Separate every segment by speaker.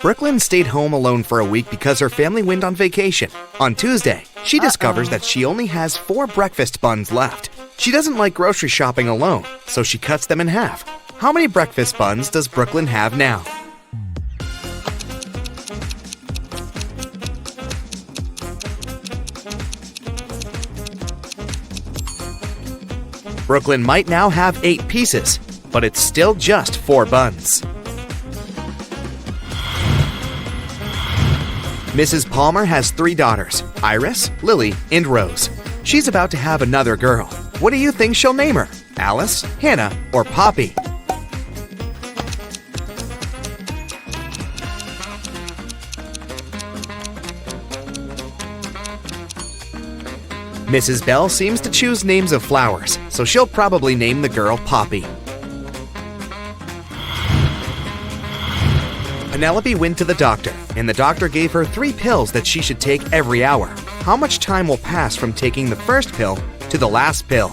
Speaker 1: Brooklyn stayed home alone for a week because her family went on vacation. On Tuesday, she discovers that she only has 4 breakfast buns left. She doesn't like grocery shopping alone, so she cuts them in half. How many breakfast buns does Brooklyn have now? Brooklyn might now have 8 pieces, but it's still just 4 buns. Mrs. Palmer has 3 daughters, Iris, Lily, and Rose. She's about to have another girl. What do you think she'll name her? Alice, Hannah, or Poppy? Mrs. Bell seems to choose names of flowers, so she'll probably name the girl Poppy. Penelope went to the doctor, and the doctor gave her 3 pills that she should take every hour. How much time will pass from taking the first pill to the last pill?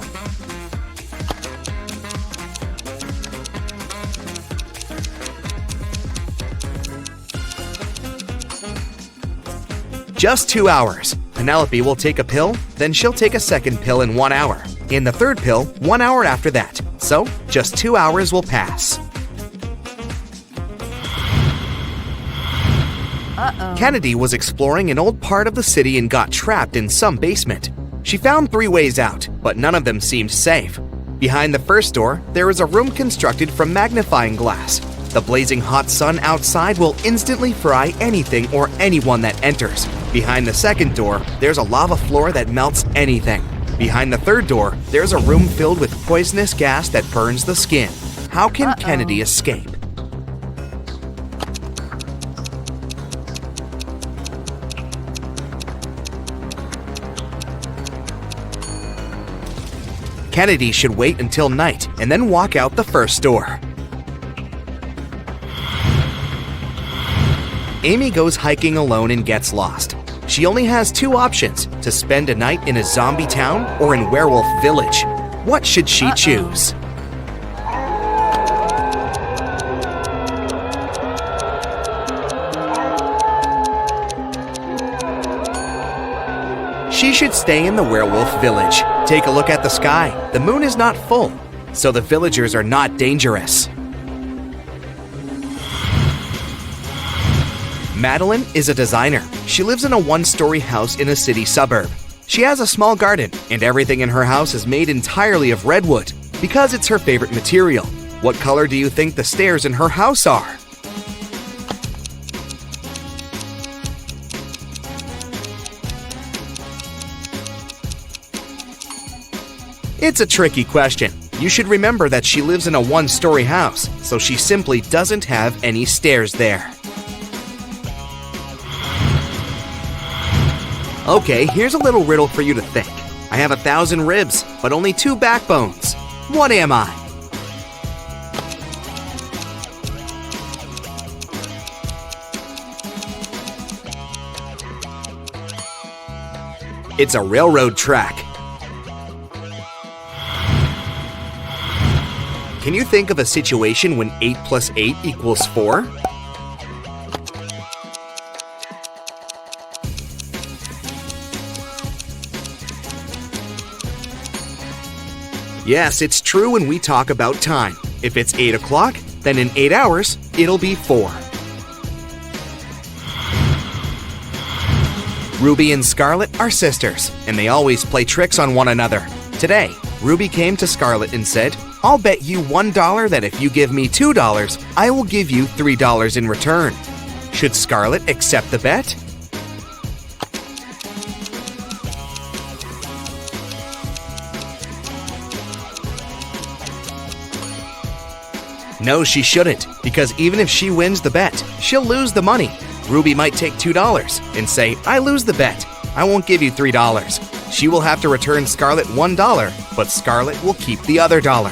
Speaker 1: Just 2 hours. Penelope will take a pill, then she'll take a second pill in 1 hour, and the third pill 1 hour after that. So, just 2 hours will pass. Kennedy was exploring an old part of the city and got trapped in some basement. She found 3 ways out, but none of them seemed safe. Behind the first door, there is a room constructed from magnifying glass. The blazing hot sun outside will instantly fry anything or anyone that enters. Behind the second door, there's a lava floor that melts anything. Behind the third door, there's a room filled with poisonous gas that burns the skin. How can Kennedy escape? Kennedy should wait until night and then walk out the first door. Amy goes hiking alone and gets lost. She only has 2 options: to spend a night in a zombie town or in Werewolf Village. What should she choose? She should stay in the Werewolf Village. Take a look at the sky. The moon is not full, so the villagers are not dangerous. Madeline is a designer. She lives in a 1-story house in a city suburb. She has a small garden, and everything in her house is made entirely of redwood because it's her favorite material. What color do you think the stairs in her house are? It's a tricky question. You should remember that she lives in a 1-story house, so she simply doesn't have any stairs there. Okay, here's a little riddle for you to think. I have 1,000 ribs, but only 2 backbones. What am I? It's a railroad track. Can you think of a situation when 8 plus 8 equals 4? Yes, it's true when we talk about time. If it's 8 o'clock, then in 8 hours, it'll be 4. Ruby and Scarlet are sisters, and they always play tricks on one another. Today, Ruby came to Scarlet and said, "I'll bet you $1 that if you give me $2, I will give you $3 in return." Should Scarlet accept the bet? No, she shouldn't, because even if she wins the bet, she'll lose the money. Ruby might take $2 and say, "I lose the bet. I won't give you $3. She will have to return Scarlet $1, but Scarlet will keep the other $1.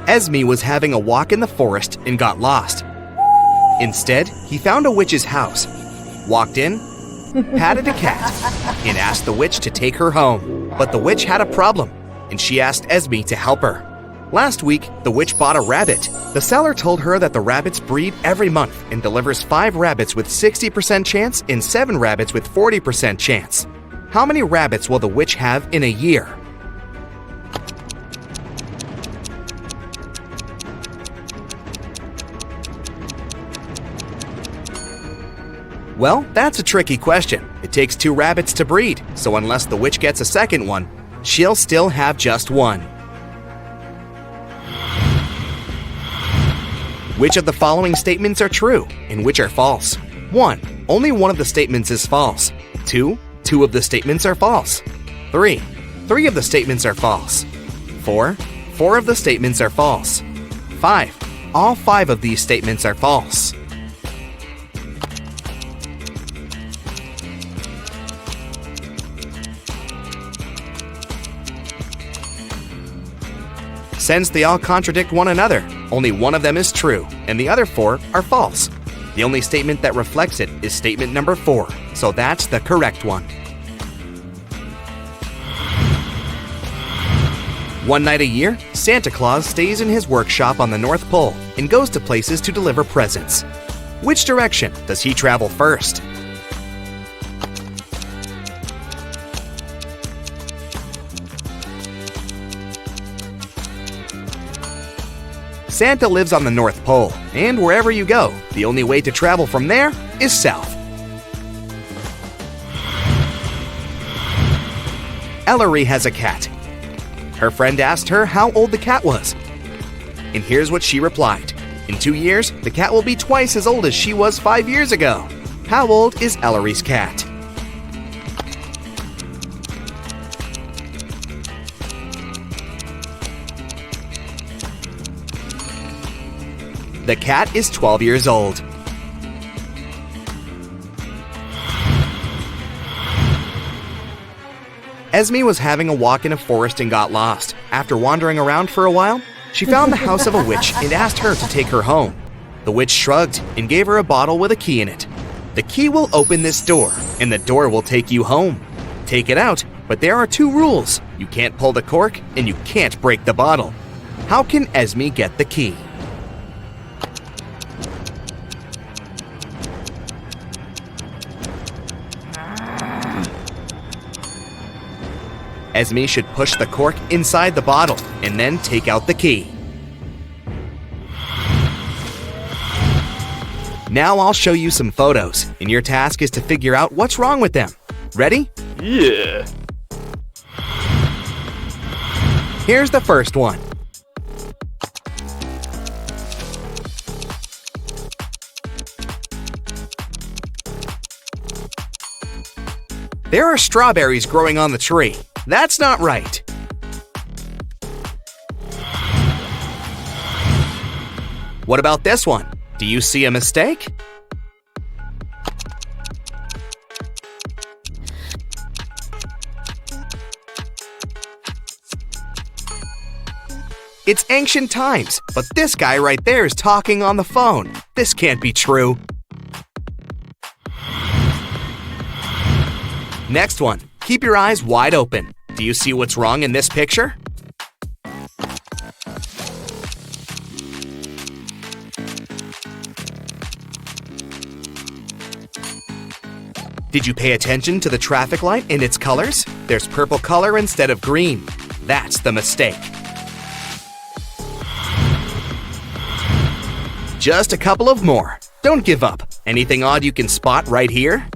Speaker 1: Esme was having a walk in the forest and got lost. Instead, he found a witch's house, walked in, patted a cat, and asked the witch to take her home. But the witch had a problem, and she asked Esme to help her. Last week, the witch bought a rabbit. The seller told her that the rabbits breed every month and delivers 5 rabbits with 60% chance and 7 rabbits with 40% chance. How many rabbits will the witch have in a year? Well, that's a tricky question. It takes 2 rabbits to breed, so unless the witch gets a second one, she'll still have just 1. Which of the following statements are true and which are false? 1. Only one of the statements is false. 2. 2 of the statements are false. 3. 3 of the statements are false. 4. 4 of the statements are false. 5. All 5 of these statements are false. Since they all contradict one another, only one of them is true, and the other 4 are false. The only statement that reflects it is statement number 4, so that's the correct one. One night a year, Santa Claus stays in his workshop on the North Pole and goes to places to deliver presents. Which direction does he travel first? Santa lives on the North Pole, and wherever you go, the only way to travel from there is south. Ellery has a cat. Her friend asked her how old the cat was. And here's what she replied. In 2 years, the cat will be twice as old as she was 5 years ago. How old is Ellery's cat? The cat is 12 years old. Esme was having a walk in a forest and got lost. After wandering around for a while, she found the house of a witch and asked her to take her home. The witch shrugged and gave her a bottle with a key in it. The key will open this door, and the door will take you home. Take it out, but there are 2 rules. You can't pull the cork, and you can't break the bottle. How can Esme get the key? Esme should push the cork inside the bottle and then take out the key. Now I'll show you some photos, and your task is to figure out what's wrong with them. Ready?
Speaker 2: Yeah.
Speaker 1: Here's the first one. There are strawberries growing on the tree. That's not right. What about this one? Do you see a mistake? It's ancient times, but this guy right there is talking on the phone. This can't be true. Next one. Keep your eyes wide open. Do you see what's wrong in this picture? Did you pay attention to the traffic light and its colors? There's purple color instead of green. That's the mistake. Just a couple of more. Don't give up. Anything odd you can spot right here?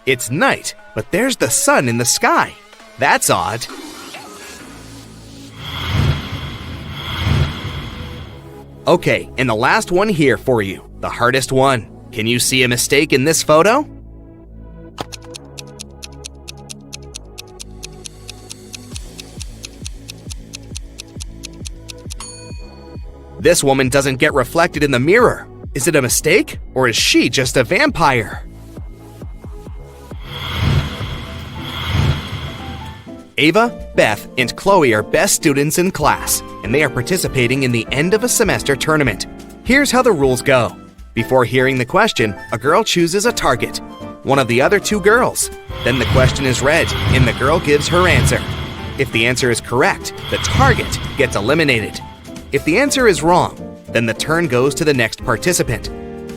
Speaker 1: It's night, but there's the sun in the sky. That's odd. Okay, and the last one here for you, the hardest one. Can you see a mistake in this photo? This woman doesn't get reflected in the mirror. Is it a mistake, or is she just a vampire? Ava, Beth, and Chloe are best students in class, and they are participating in the end of a semester tournament. Here's how the rules go. Before hearing the question, a girl chooses a target, one of the other two girls. Then the question is read, and the girl gives her answer. If the answer is correct, the target gets eliminated. If the answer is wrong, then the turn goes to the next participant,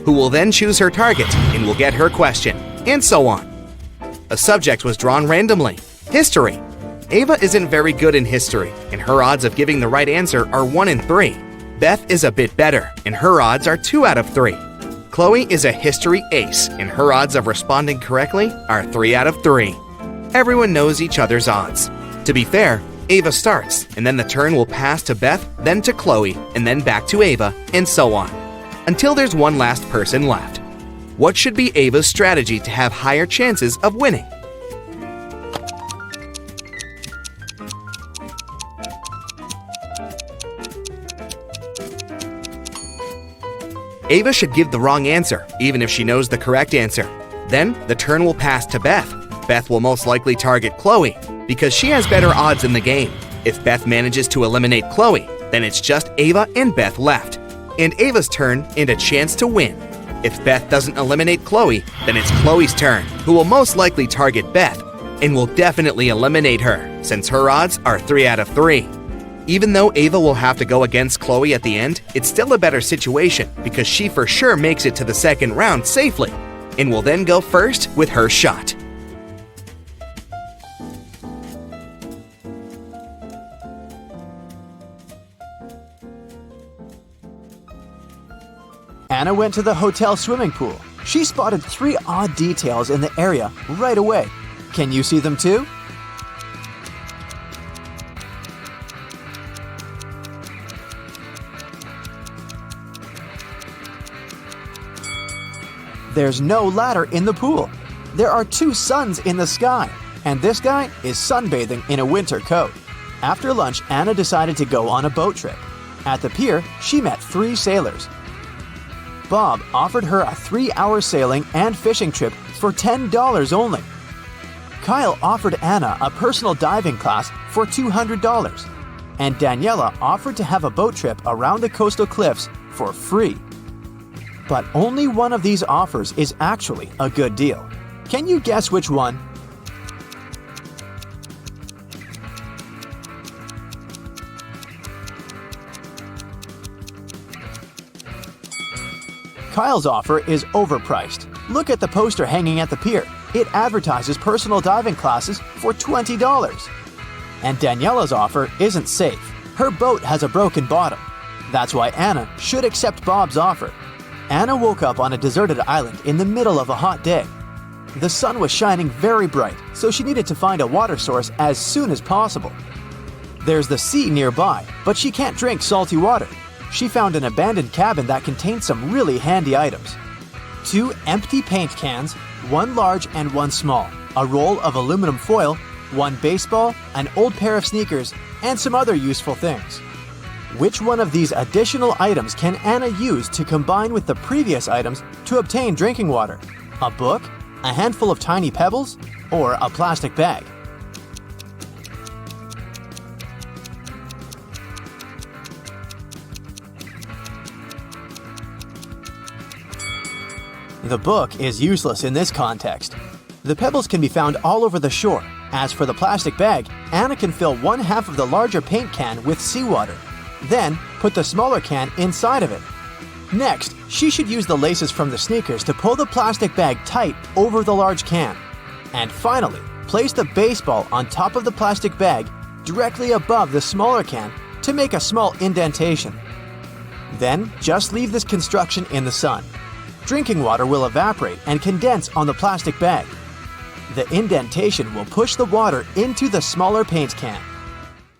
Speaker 1: who will then choose her target and will get her question, and so on. A subject was drawn randomly: history. Ava isn't very good in history, and her odds of giving the right answer are 1 in 3. Beth is a bit better, and her odds are 2 out of 3. Chloe is a history ace, and her odds of responding correctly are 3 out of 3. Everyone knows each other's odds. To be fair, Ava starts, and then the turn will pass to Beth, then to Chloe, and then back to Ava, and so on, until there's one last person left. What should be Ava's strategy to have higher chances of winning? Ava should give the wrong answer, even if she knows the correct answer. Then, the turn will pass to Beth. Beth will most likely target Chloe, because she has better odds in the game. If Beth manages to eliminate Chloe, then it's just Ava and Beth left, and Ava's turn and a chance to win. If Beth doesn't eliminate Chloe, then it's Chloe's turn, who will most likely target Beth, and will definitely eliminate her, since her odds are 3 out of 3. Even though Ava will have to go against Chloe at the end, it's still a better situation because she for sure makes it to the second round safely, and will then go first with her shot.
Speaker 2: Anna went to the hotel swimming pool. She spotted 3 odd details in the area right away. Can you see them too? There's no ladder in the pool. There are 2 suns in the sky, and this guy is sunbathing in a winter coat. After lunch, Anna decided to go on a boat trip. At the pier, she met 3 sailors. Bob offered her a 3-hour sailing and fishing trip for $10 only. Kyle offered Anna a personal diving class for $200, and Daniela offered to have a boat trip around the coastal cliffs for free. But only one of these offers is actually a good deal. Can you guess which one? Kyle's offer is overpriced. Look at the poster hanging at the pier. It advertises personal diving classes for $20. And Daniela's offer isn't safe. Her boat has a broken bottom. That's why Anna should accept Bob's offer. Anna woke up on a deserted island in the middle of a hot day. The sun was shining very bright, so she needed to find a water source as soon as possible. There's the sea nearby, but she can't drink salty water. She found an abandoned cabin that contained some really handy items. 2 empty paint cans, 1 large and 1 small, a roll of aluminum foil, 1 baseball, an old pair of sneakers, and some other useful things. Which one of these additional items can Anna use to combine with the previous items to obtain drinking water? A book, a handful of tiny pebbles, or a plastic bag? The book is useless in this context. The pebbles can be found all over the shore. As for the plastic bag, Anna can fill 1/2 of the larger paint can with seawater. Then, put the smaller can inside of it. Next, she should use the laces from the sneakers to pull the plastic bag tight over the large can. And finally, place the baseball on top of the plastic bag directly above the smaller can to make a small indentation. Then, just leave this construction in the sun. Drinking water will evaporate and condense on the plastic bag. The indentation will push the water into the smaller paint can.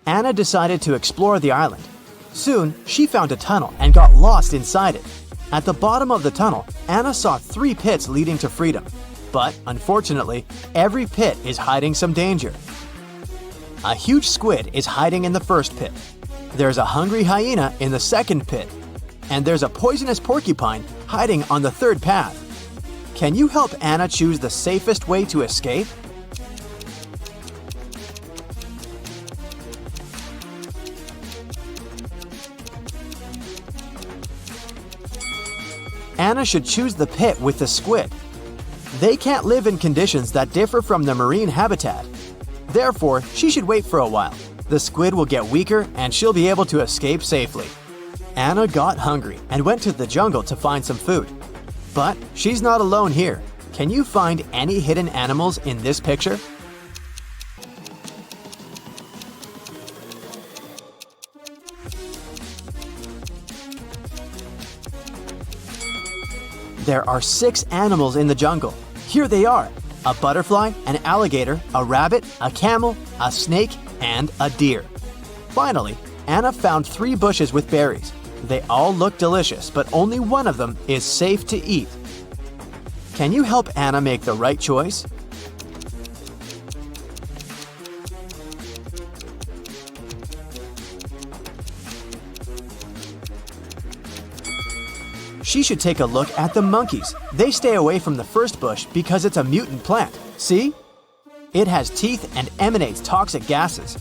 Speaker 2: Anna decided to explore the island. Soon, she found a tunnel and got lost inside it. At the bottom of the tunnel, Anna saw 3 pits leading to freedom. But, unfortunately, every pit is hiding some danger. A huge squid is hiding in the first pit. There's a hungry hyena in the second pit. And there's a poisonous porcupine hiding on the third path. Can you help Anna choose the safest way to escape? Anna Anna should choose the pit with the squid. They can't live in conditions that differ from the marine habitat. Therefore, she should wait for a while. The squid will get weaker and she'll be able to escape safely. Anna got hungry and went to the jungle to find some food. But she's not alone here. Can you find any hidden animals in this picture? There are 6 animals in the jungle. Here they are: a butterfly, an alligator, a rabbit, a camel, a snake, and a deer. Finally, Anna found 3 bushes with berries. They all look delicious, but only one of them is safe to eat. Can you help Anna make the right choice? She should take a look at the monkeys. They stay away from the first bush because it's a mutant plant. See? It has teeth and emanates toxic gases.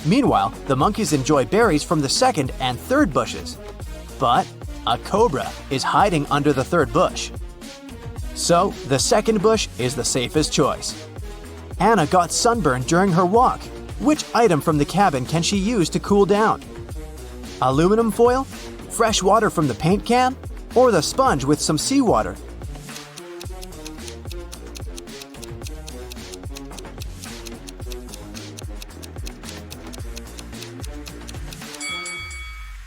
Speaker 2: Meanwhile, the monkeys enjoy berries from the second and third bushes. But a cobra is hiding under the third bush. So, the second bush is the safest choice. Anna got sunburned during her walk. Which item from the cabin can she use to cool down? Aluminum foil? Fresh water from the paint can? Or the sponge with some seawater?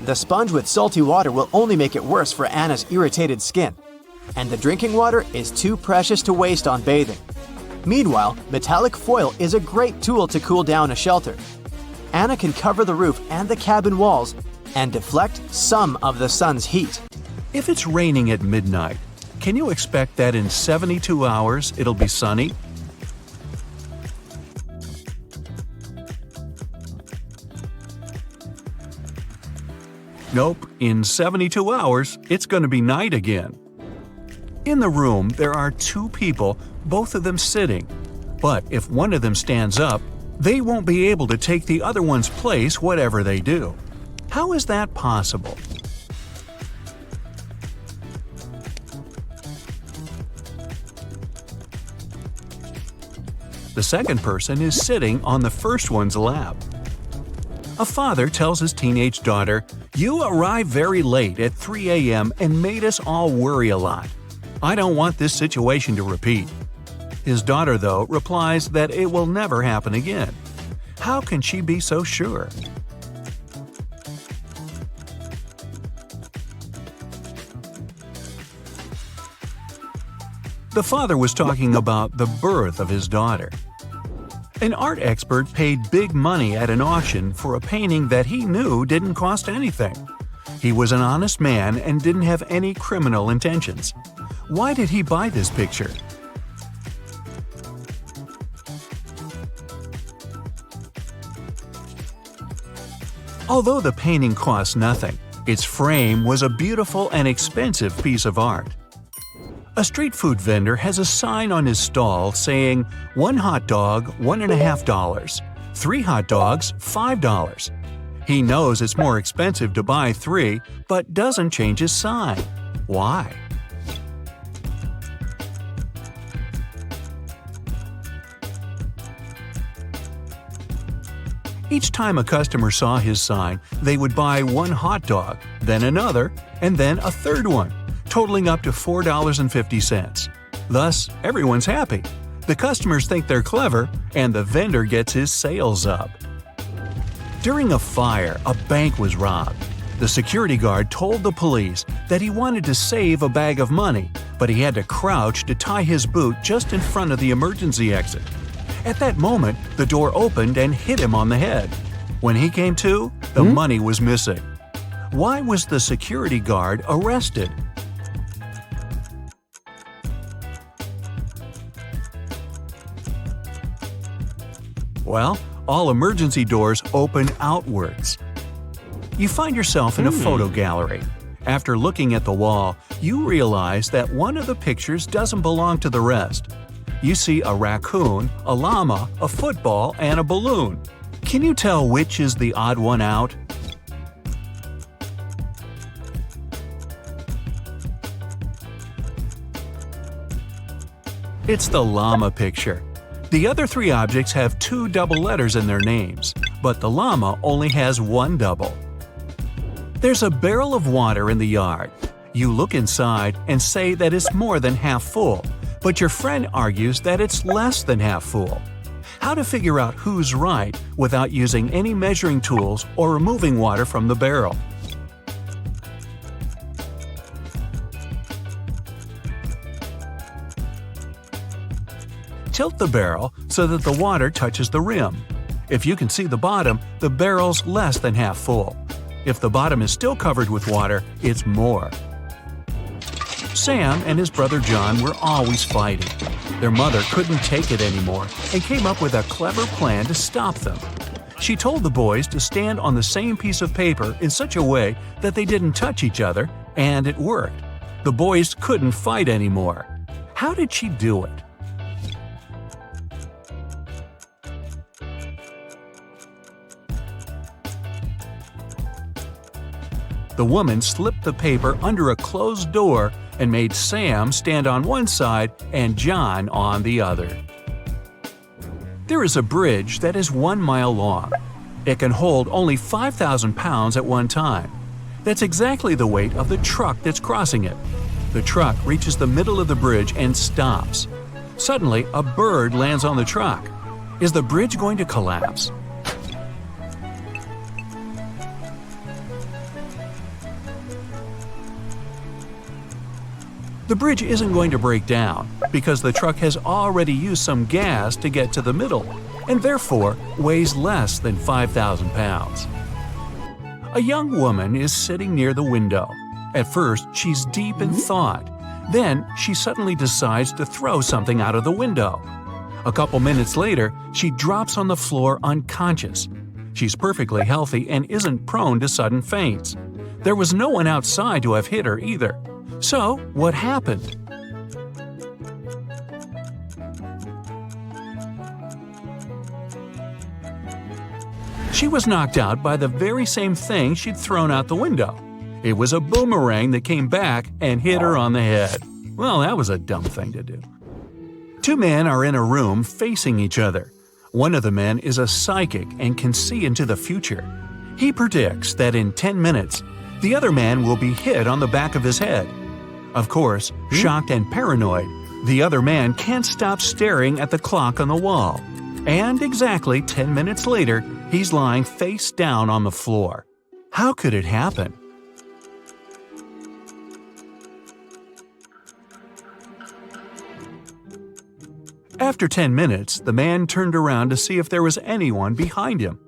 Speaker 2: The sponge with salty water will only make it worse for Anna's irritated skin. And the drinking water is too precious to waste on bathing. Meanwhile, metallic foil is a great tool to cool down a shelter. Anna can cover the roof and the cabin walls and deflect some of the sun's heat.
Speaker 3: If it's raining at midnight, can you expect that in 72 hours it'll be sunny? Nope, in 72 hours, it's going to be night again. In the room, there are 2 people, both of them sitting. But if one of them stands up, they won't be able to take the other one's place whatever they do. How is that possible? The second person is sitting on the first one's lap. A father tells his teenage daughter, "You arrived very late at 3 a.m. and made us all worry a lot. I don't want this situation to repeat." His daughter, though, replies that it will never happen again. How can she be so sure? The father was talking about the birth of his daughter. An art expert paid big money at an auction for a painting that he knew didn't cost anything. He was an honest man and didn't have any criminal intentions. Why did he buy this picture? Although the painting cost nothing, its frame was a beautiful and expensive piece of art. A street food vendor has a sign on his stall saying, "1 hot dog, $1.50. 3 hot dogs, $5. He knows it's more expensive to buy 3, but doesn't change his sign. Why? Each time a customer saw his sign, they would buy 1 hot dog, then another, and then a third one, totaling up to $4.50. Thus, everyone's happy. The customers think they're clever, and the vendor gets his sales up. During a fire, a bank was robbed. The security guard told the police that he wanted to save a bag of money, but he had to crouch to tie his boot just in front of the emergency exit. At that moment, the door opened and hit him on the head. When he came to, the money was missing. Why was the security guard arrested? Well, all emergency doors open outwards. You find yourself in a photo gallery. After looking at the wall, you realize that one of the pictures doesn't belong to the rest. You see a raccoon, a llama, a football, and a balloon. Can you tell which is the odd one out? It's the llama picture. The other three objects have two double letters in their names, but the llama only has one double. There's a barrel of water in the yard. You look inside and say that it's more than half full, but your friend argues that it's less than half full. How to figure out who's right without using any measuring tools or removing water from the barrel? Tilt the barrel so that the water touches the rim. If you can see the bottom, the barrel's less than half full. If the bottom is still covered with water, it's more. Sam and his brother John were always fighting. Their mother couldn't take it anymore and came up with a clever plan to stop them. She told the boys to stand on the same piece of paper in such a way that they didn't touch each other, and it worked. The boys couldn't fight anymore. How did she do it? The woman slipped the paper under a closed door and made Sam stand on one side and John on the other. There is a bridge that is 1 mile long. It can hold only 5,000 pounds at one time. That's exactly the weight of the truck that's crossing it. The truck reaches the middle of the bridge and stops. Suddenly, a bird lands on the truck. Is the bridge going to collapse? The bridge isn't going to break down because the truck has already used some gas to get to the middle and therefore weighs less than 5,000 pounds. A young woman is sitting near the window. At first, she's deep in thought. Then, she suddenly decides to throw something out of the window. A couple minutes later, she drops on the floor unconscious. She's perfectly healthy and isn't prone to sudden faints. There was no one outside to have hit her either. So, what happened? She was knocked out by the very same thing she'd thrown out the window. It was a boomerang that came back and hit her on the head. Well, that was a dumb thing to do. Two men are in a room facing each other. One of the men is a psychic and can see into the future. He predicts that in 10 minutes, the other man will be hit on the back of his head. Of course, shocked and paranoid, the other man can't stop staring at the clock on the wall. And exactly 10 minutes later, he's lying face down on the floor. How could it happen? After 10 minutes, the man turned around to see if there was anyone behind him.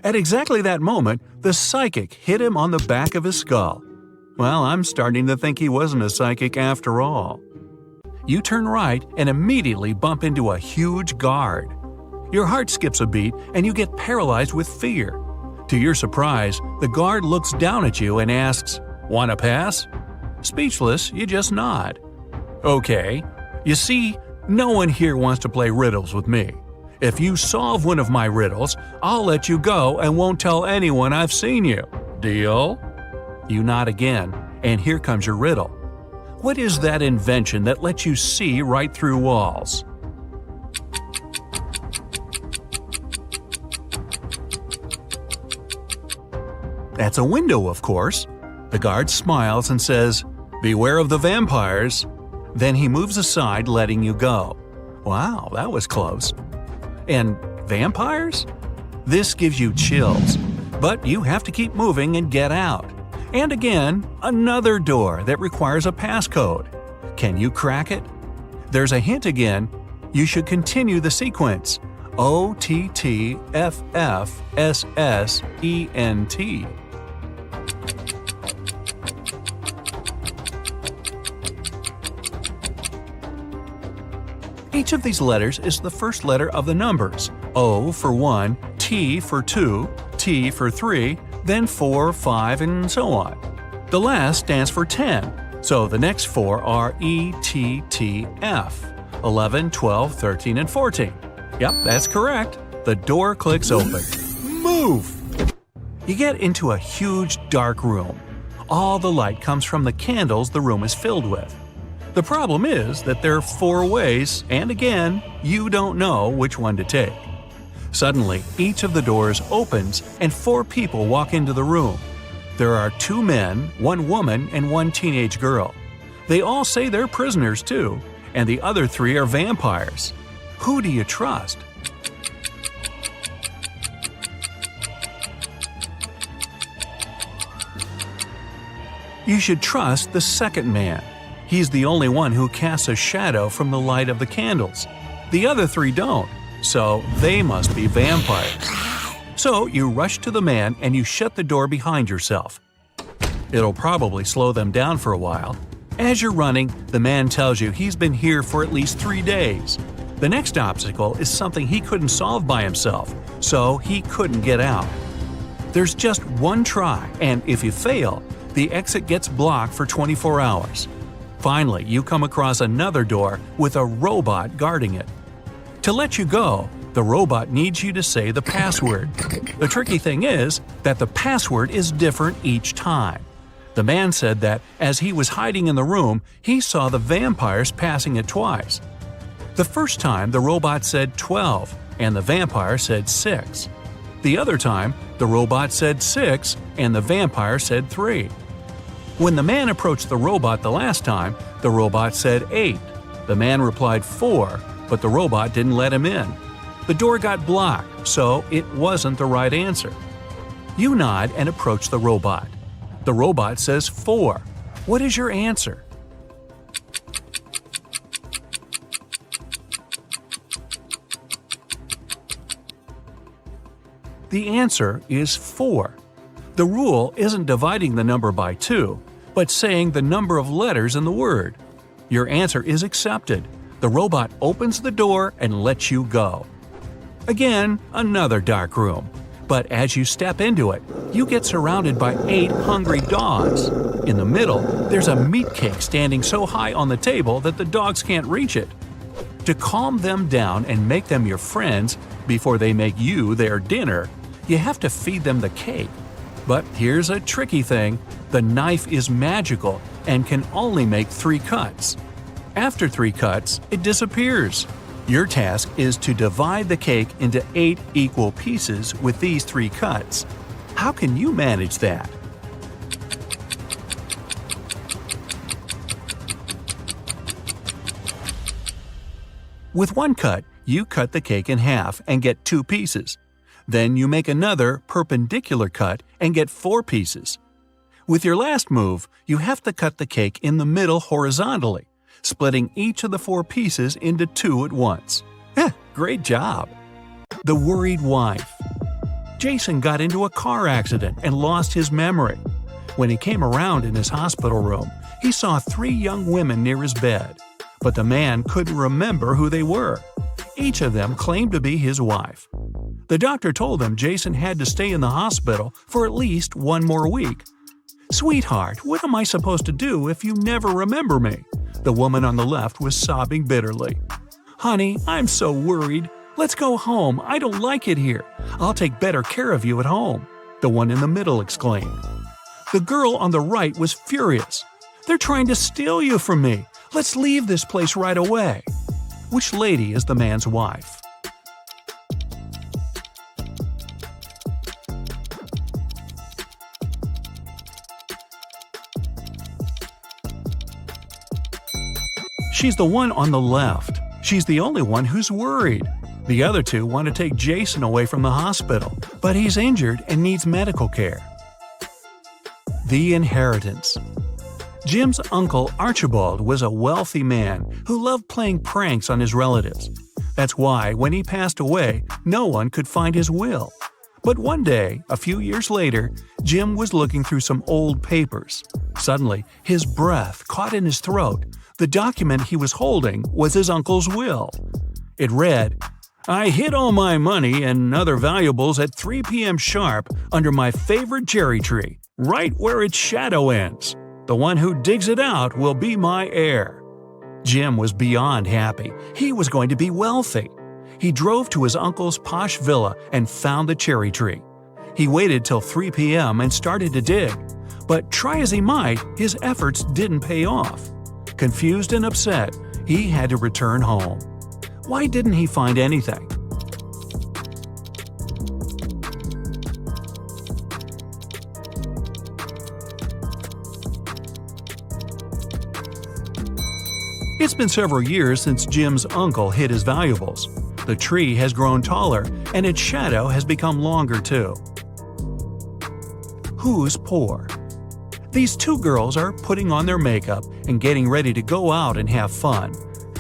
Speaker 3: At exactly that moment, the psychic hit him on the back of his skull. Well, I'm starting to think he wasn't a psychic after all. You turn right and immediately bump into a huge guard. Your heart skips a beat and you get paralyzed with fear. To your surprise, the guard looks down at you and asks, "Want to pass?" Speechless, you just nod. Okay. You see, no one here wants to play riddles with me. If you solve one of my riddles, I'll let you go and won't tell anyone I've seen you. Deal? You nod again, and here comes your riddle. What is that invention that lets you see right through walls? That's a window, of course. The guard smiles and says, "Beware of the vampires." Then he moves aside, letting you go. Wow, that was close. And vampires? This gives you chills, but you have to keep moving and get out. And again, another door that requires a passcode. Can you crack it? There's a hint again. You should continue the sequence. OTTFFSSENT. Each of these letters is the first letter of the numbers. O for 1, T for 2, T for 3, then 4, 5, and so on. The last stands for 10, so the next four are ETTF, 11, 12, 13, and 14. Yep, that's correct. The door clicks open. Move! You get into a huge dark room. All the light comes from the candles the room is filled with. The problem is that there are 4 ways, and again, you don't know which one to take. Suddenly, each of the doors opens and 4 people walk into the room. There are 2 men, 1 woman, and 1 teenage girl. They all say they're prisoners too, and the other 3 are vampires. Who do you trust? You should trust the second man. He's the only one who casts a shadow from the light of the candles. The other 3 don't, so they must be vampires. So you rush to the man and you shut the door behind yourself. It'll probably slow them down for a while. As you're running, the man tells you he's been here for at least 3 days. The next obstacle is something he couldn't solve by himself, so he couldn't get out. There's just one try, and if you fail, the exit gets blocked for 24 hours. Finally, you come across another door with a robot guarding it. To let you go, the robot needs you to say the password. The tricky thing is that the password is different each time. The man said that as he was hiding in the room, he saw the vampires passing it twice. The first time, the robot said 12, and the vampire said 6. The other time, the robot said 6, and the vampire said 3. When the man approached the robot the last time, the robot said 8. The man replied 4, but the robot didn't let him in. The door got blocked, so it wasn't the right answer. You nod and approach the robot. The robot says 4. What is your answer? The answer is 4. The rule isn't dividing the number by 2, but saying the number of letters in the word. Your answer is accepted. The robot opens the door and lets you go. Again, another dark room. But as you step into it, you get surrounded by 8 hungry dogs. In the middle, there's a meat cake standing so high on the table that the dogs can't reach it. To calm them down and make them your friends before they make you their dinner, you have to feed them the cake. But here's a tricky thing. The knife is magical and can only make 3 cuts. After 3 cuts, it disappears. Your task is to divide the cake into 8 equal pieces with these 3 cuts. How can you manage that? With 1 cut, you cut the cake in half and get 2 pieces. Then you make another perpendicular cut and get 4 pieces. With your last move, you have to cut the cake in the middle horizontally, splitting each of the 4 pieces into 2 at once. Great job! The worried wife. Jason got into a car accident and lost his memory. When he came around in his hospital room, he saw 3 young women near his bed, but the man couldn't remember who they were. Each of them claimed to be his wife. The doctor told him Jason had to stay in the hospital for at least 1 more week. "Sweetheart, what am I supposed to do if you never remember me?" The woman on the left was sobbing bitterly. "Honey, I'm so worried. Let's go home. I don't like it here. I'll take better care of you at home," the one in the middle exclaimed. The girl on the right was furious. "They're trying to steal you from me. Let's leave this place right away." Which lady is the man's wife? She's the one on the left. She's the only one who's worried. The other 2 want to take Jason away from the hospital, but he's injured and needs medical care. The inheritance. Jim's uncle Archibald was a wealthy man who loved playing pranks on his relatives. That's why, when he passed away, no one could find his will. But one day, a few years later, Jim was looking through some old papers. Suddenly, his breath caught in his throat. The document he was holding was his uncle's will. It read, "I hid all my money and other valuables at 3 p.m. sharp under my favorite cherry tree, right where its shadow ends. The one who digs it out will be my heir." Jim was beyond happy. He was going to be wealthy. He drove to his uncle's posh villa and found the cherry tree. He waited till 3 p.m. and started to dig. But try as he might, his efforts didn't pay off. Confused and upset, he had to return home. Why didn't he find anything? It's been several years since Jim's uncle hid his valuables. The tree has grown taller, and its shadow has become longer too. Who's poor? These two girls are putting on their makeup and getting ready to go out and have fun.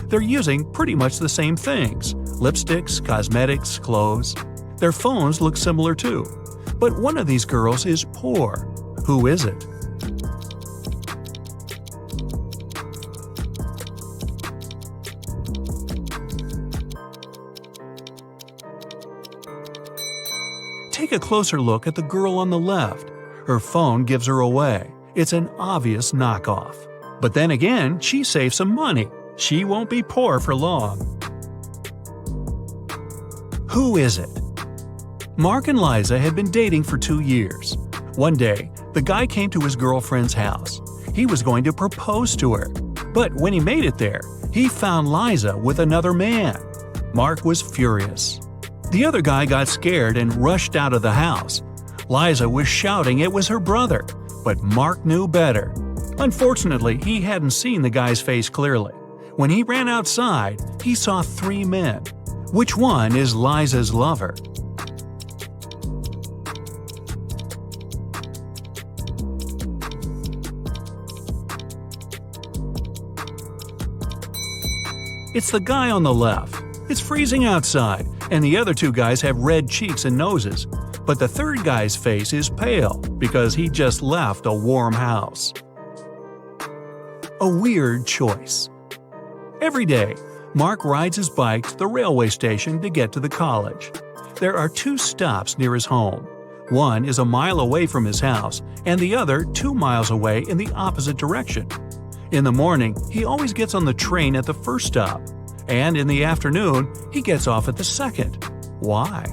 Speaker 3: They're using pretty much the same things: lipsticks, cosmetics, clothes. Their phones look similar too. But one of these girls is poor. Who is it? Take a closer look at the girl on the left. Her phone gives her away. It's an obvious knockoff. But then again, she saved some money. She won't be poor for long. Who is it? Mark and Liza had been dating for 2 years. One day, the guy came to his girlfriend's house. He was going to propose to her. But when he made it there, he found Liza with another man. Mark was furious. The other guy got scared and rushed out of the house. Liza was shouting it was her brother, but Mark knew better. Unfortunately, he hadn't seen the guy's face clearly. When he ran outside, he saw 3 men. Which one is Liza's lover? It's the guy on the left. It's freezing outside, and the other 2 guys have red cheeks and noses. But the third guy's face is pale because he just left a warm house. A weird choice. Every day, Mark rides his bike to the railway station to get to the college. There are 2 stops near his home. One is a mile away from his house, and the other 2 miles away in the opposite direction. In the morning, he always gets on the train at the first stop, and in the afternoon, he gets off at the second. Why?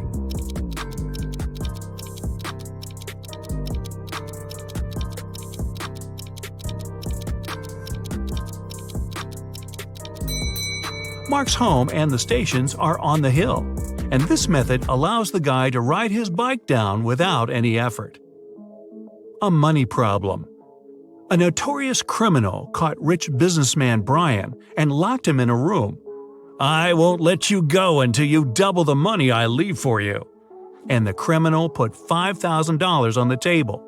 Speaker 3: Mark's home and the stations are on the hill, and this method allows the guy to ride his bike down without any effort. A money problem. A notorious criminal caught rich businessman Brian and locked him in a room. "I won't let you go until you double the money I leave for you." And the criminal put $5,000 on the table.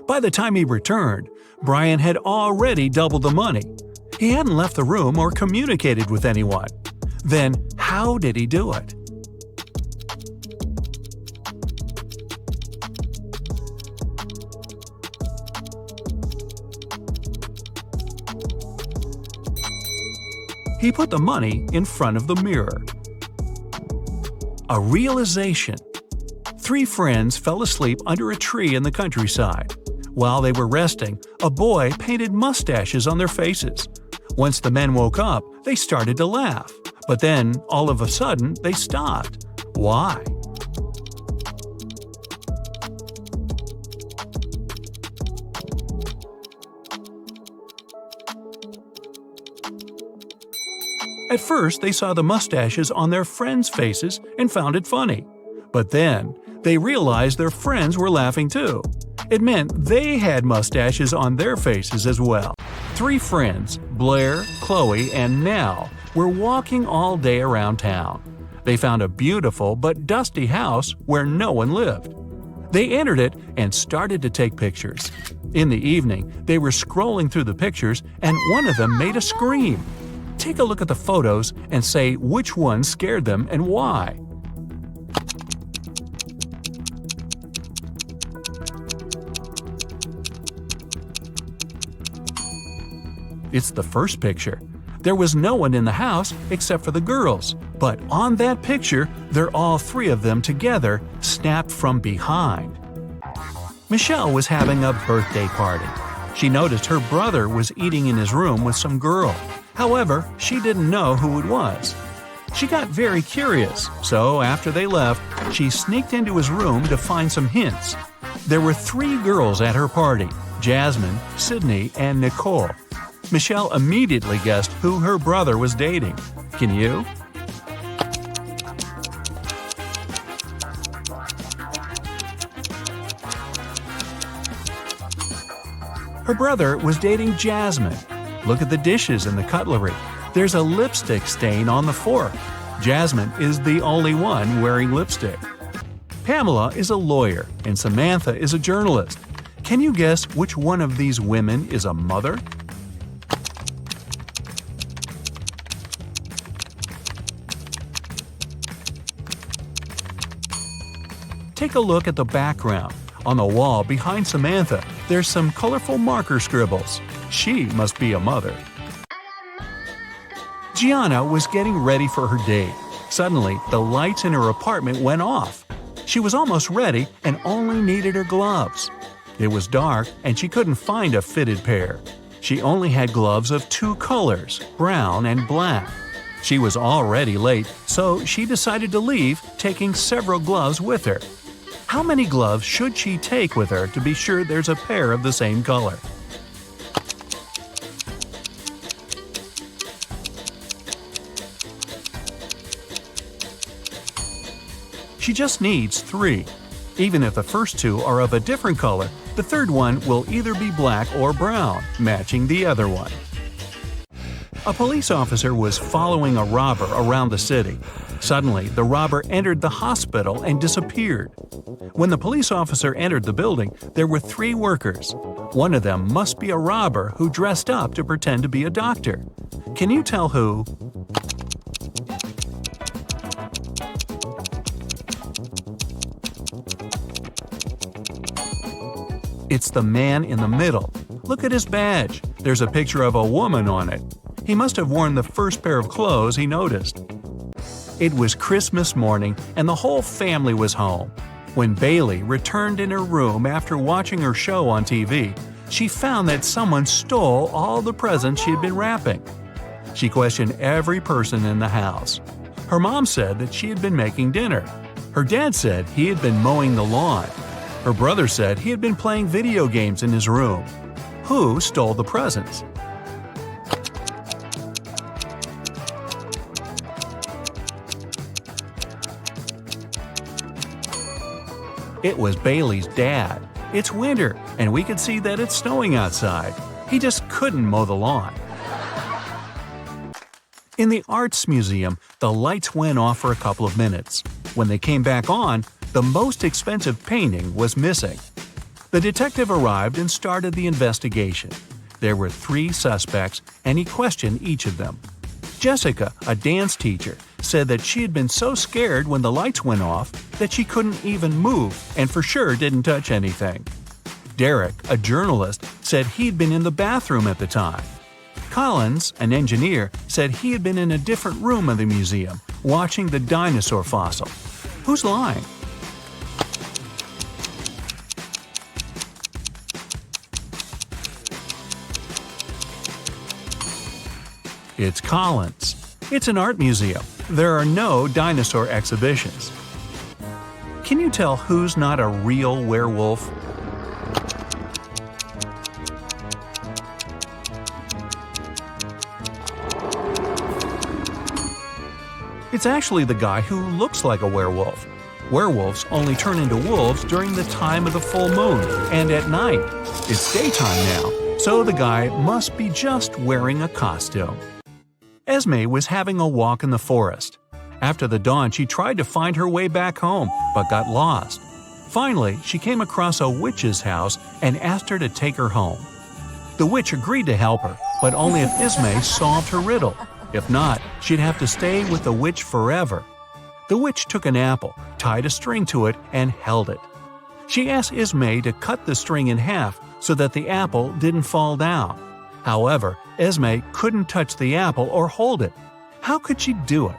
Speaker 3: By the time he returned, Brian had already doubled the money. He hadn't left the room or communicated with anyone. Then, how did he do it? He put the money in front of the mirror. A realization. 3 friends fell asleep under a tree in the countryside. While they were resting, a boy painted mustaches on their faces. Once the men woke up, they started to laugh. But then, all of a sudden, they stopped. Why? At first, they saw the mustaches on their friends' faces and found it funny. But then, they realized their friends were laughing too. It meant they had mustaches on their faces as well. 3 friends, Blair, Chloe, and Nell, were walking all day around town. They found a beautiful but dusty house where no one lived. They entered it and started to take pictures. In the evening, they were scrolling through the pictures and one of them made a scream. Take a look at the photos and say which one scared them and why. It's the first picture. There was no one in the house except for the girls, but on that picture, they're all 3 of them together, snapped from behind. Michelle was having a birthday party. She noticed her brother was eating in his room with some girl. However, she didn't know who it was. She got very curious, so after they left, she sneaked into his room to find some hints. There were 3 girls at her party: Jasmine, Sydney, and Nicole. Michelle immediately guessed who her brother was dating. Can you? Her brother was dating Jasmine. Look at the dishes and the cutlery. There's a lipstick stain on the fork. Jasmine is the only one wearing lipstick. Pamela is a lawyer and Samantha is a journalist. Can you guess which one of these women is a mother? Take a look at the background. On the wall behind Samantha, there's some colorful marker scribbles. She must be a mother. Gianna was getting ready for her date. Suddenly, the lights in her apartment went off. She was almost ready and only needed her gloves. It was dark and she couldn't find a fitted pair. She only had gloves of 2 colors, brown and black. She was already late, so she decided to leave, taking several gloves with her. How many gloves should she take with her to be sure there's a pair of the same color? She just needs 3. Even if the first 2 are of a different color, the third one will either be black or brown, matching the other one. A police officer was following a robber around the city. Suddenly, the robber entered the hospital and disappeared. When the police officer entered the building, there were 3 workers. One of them must be a robber who dressed up to pretend to be a doctor. Can you tell who? It's the man in the middle. Look at his badge. There's a picture of a woman on it. He must have worn the first pair of clothes he noticed. It was Christmas morning and the whole family was home. When Bailey returned in her room after watching her show on TV, she found that someone stole all the presents she had been wrapping. She questioned every person in the house. Her mom said that she had been making dinner. Her dad said he had been mowing the lawn. Her brother said he had been playing video games in his room. Who stole the presents? It was Bailey's dad. It's winter, and we could see that it's snowing outside. He just couldn't mow the lawn. In the Arts Museum, the lights went off for a couple of minutes. When they came back on, the most expensive painting was missing. The detective arrived and started the investigation. There were 3 suspects, and he questioned each of them. Jessica, a dance teacher, said that she had been so scared when the lights went off that she couldn't even move and for sure didn't touch anything. Derek, a journalist, said he'd been in the bathroom at the time. Collins, an engineer, said he had been in a different room of the museum, watching the dinosaur fossil. Who's lying? It's Collins. It's an art museum. There are no dinosaur exhibitions. Can you tell who's not a real werewolf? It's actually the guy who looks like a werewolf. Werewolves only turn into wolves during the time of the full moon and at night. It's daytime now, so the guy must be just wearing a costume. Esme was having a walk in the forest. After the dawn, she tried to find her way back home, but got lost. Finally, she came across a witch's house and asked her to take her home. The witch agreed to help her, but only if Esme solved her riddle. If not, she'd have to stay with the witch forever. The witch took an apple, tied a string to it, and held it. She asked Esme to cut the string in half so that the apple didn't fall down. However, Esme couldn't touch the apple or hold it. How could she do it?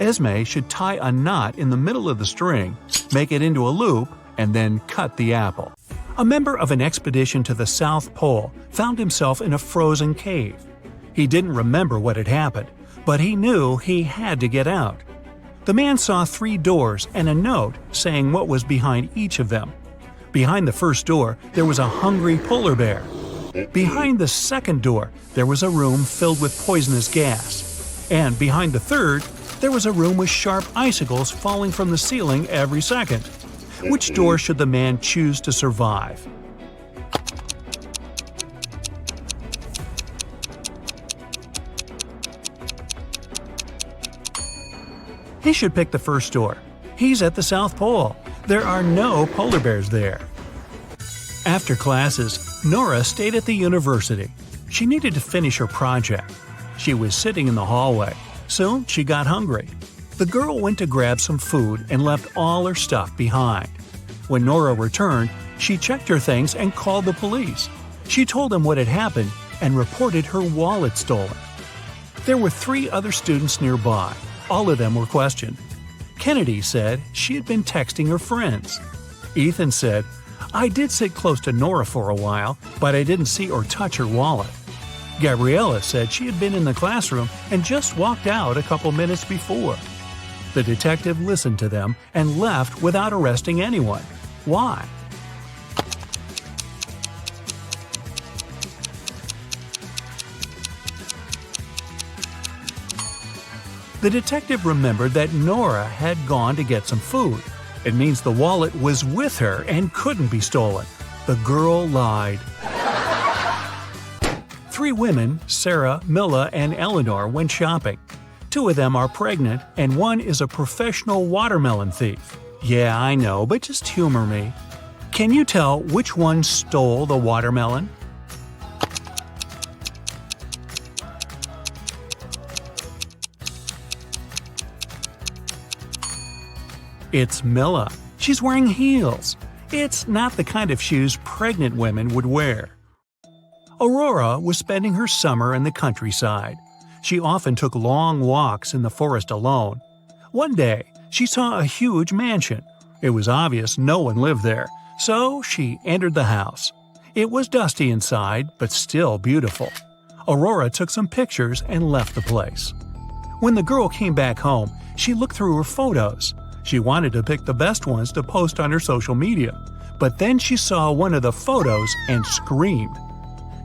Speaker 3: Esme should tie a knot in the middle of the string, make it into a loop, and then cut the apple. A member of an expedition to the South Pole found himself in a frozen cave. He didn't remember what had happened, but he knew he had to get out. The man saw 3 doors and a note saying what was behind each of them. Behind the first door, there was a hungry polar bear. Behind the second door, there was a room filled with poisonous gas. And behind the third, there was a room with sharp icicles falling from the ceiling every second. Which door should the man choose to survive? He should pick the first door. He's at the South Pole. There are no polar bears there. After classes, Nora stayed at the university. She needed to finish her project. She was sitting in the hallway. Soon she got hungry. The girl went to grab some food and left all her stuff behind. When Nora returned, she checked her things and called the police. She told them what had happened and reported her wallet stolen. There were 3 other students nearby. All of them were questioned. Kennedy said she had been texting her friends. Ethan said, "I did sit close to Nora for a while, but I didn't see or touch her wallet." Gabriella said she had been in the classroom and just walked out a couple minutes before. The detective listened to them and left without arresting anyone. Why? The detective remembered that Nora had gone to get some food. It means the wallet was with her and couldn't be stolen. The girl lied. 3 women, Sarah, Milla, and Eleanor, went shopping. 2 of them are pregnant, and 1 is a professional watermelon thief. Yeah, I know, but just humor me. Can you tell which one stole the watermelon? It's Milla. She's wearing heels. It's not the kind of shoes pregnant women would wear. Aurora was spending her summer in the countryside. She often took long walks in the forest alone. One day, she saw a huge mansion. It was obvious no one lived there, so she entered the house. It was dusty inside, but still beautiful. Aurora took some pictures and left the place. When the girl came back home, she looked through her photos. She wanted to pick the best ones to post on her social media, but then she saw one of the photos and screamed.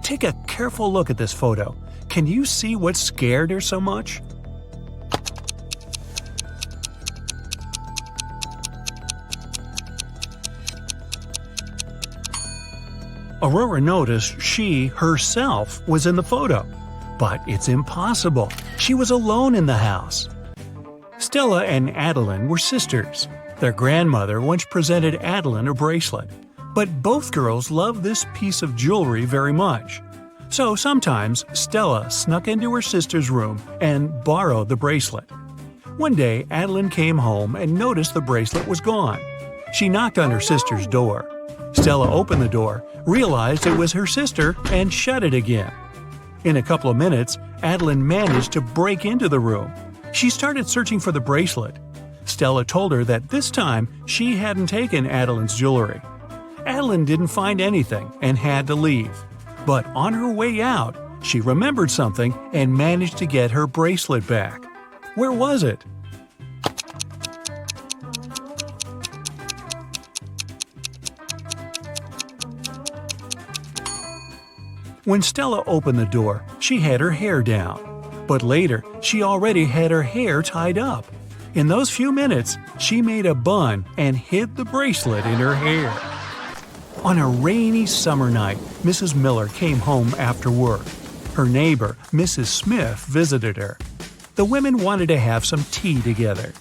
Speaker 3: Take a careful look at this photo. Can you see what scared her so much? Aurora noticed she, herself, was in the photo. But it's impossible. She was alone in the house. Stella and Adeline were sisters. Their grandmother once presented Adeline a bracelet. But both girls loved this piece of jewelry very much. So sometimes Stella snuck into her sister's room and borrowed the bracelet. One day, Adeline came home and noticed the bracelet was gone. She knocked on her sister's door. Stella opened the door, realized it was her sister, and shut it again. In a couple of minutes, Adeline managed to break into the room. She started searching for the bracelet. Stella told her that this time she hadn't taken Adeline's jewelry. Adeline didn't find anything and had to leave. But on her way out, she remembered something and managed to get her bracelet back. Where was it? When Stella opened the door, she had her hair down. But later, she already had her hair tied up. In those few minutes, she made a bun and hid the bracelet in her hair. On a rainy summer night, Mrs. Miller came home after work. Her neighbor, Mrs. Smith, visited her. The women wanted to have some tea together.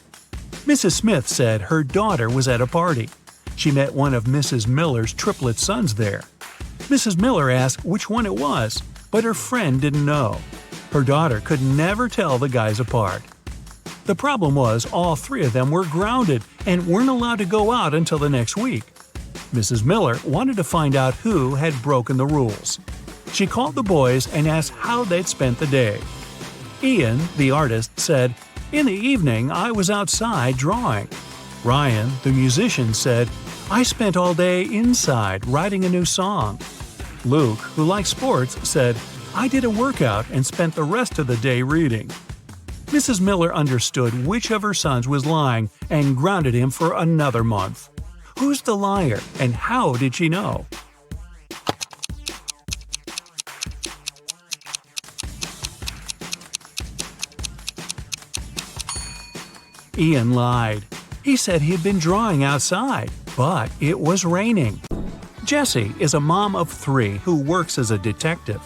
Speaker 3: Mrs. Smith said her daughter was at a party. She met one of Mrs. Miller's triplet sons there. Mrs. Miller asked which one it was, but her friend didn't know. Her daughter could never tell the guys apart. The problem was all 3 of them were grounded and weren't allowed to go out until the next week. Mrs. Miller wanted to find out who had broken the rules. She called the boys and asked how they'd spent the day. Ian, the artist, said, "In the evening, I was outside drawing." Ryan, the musician, said, "I spent all day inside writing a new song." Luke, who likes sports, said, "I did a workout and spent the rest of the day reading." Mrs. Miller understood which of her sons was lying and grounded him for another month. Who's the liar, and how did she know? Ian lied. He said he had been drawing outside, but it was raining. Jessie is a mom of 3 who works as a detective.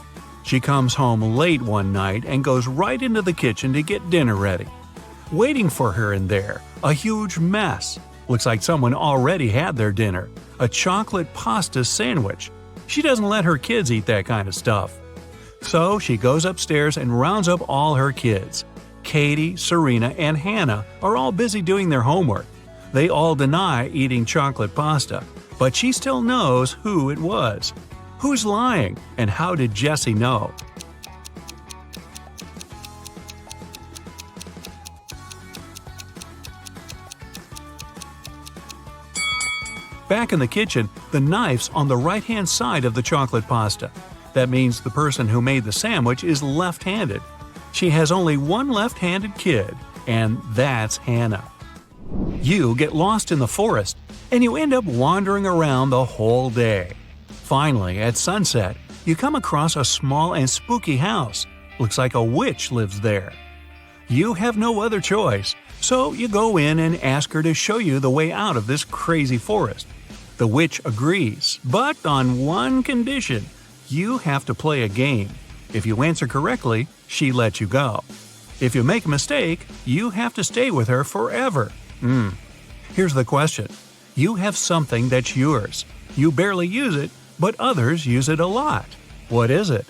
Speaker 3: She comes home late one night and goes right into the kitchen to get dinner ready. Waiting for her in there, a huge mess. Looks like someone already had their dinner, a chocolate pasta sandwich. She doesn't let her kids eat that kind of stuff. So she goes upstairs and rounds up all her kids. Katie, Serena, and Hannah are all busy doing their homework. They all deny eating chocolate pasta, but she still knows who it was. Who's lying, and how did Jessie know? Back in the kitchen, the knife's on the right-hand side of the chocolate pasta. That means the person who made the sandwich is left-handed. She has only one left-handed kid, and that's Hannah. You get lost in the forest, and you end up wandering around the whole day. Finally, at sunset, you come across a small and spooky house. Looks like a witch lives there. You have no other choice, so you go in and ask her to show you the way out of this crazy forest. The witch agrees, but on one condition: you have to play a game. If you answer correctly, she lets you go. If you make a mistake, you have to stay with her forever. Here's the question. You have something that's yours. You barely use it, but others use it a lot. What is it?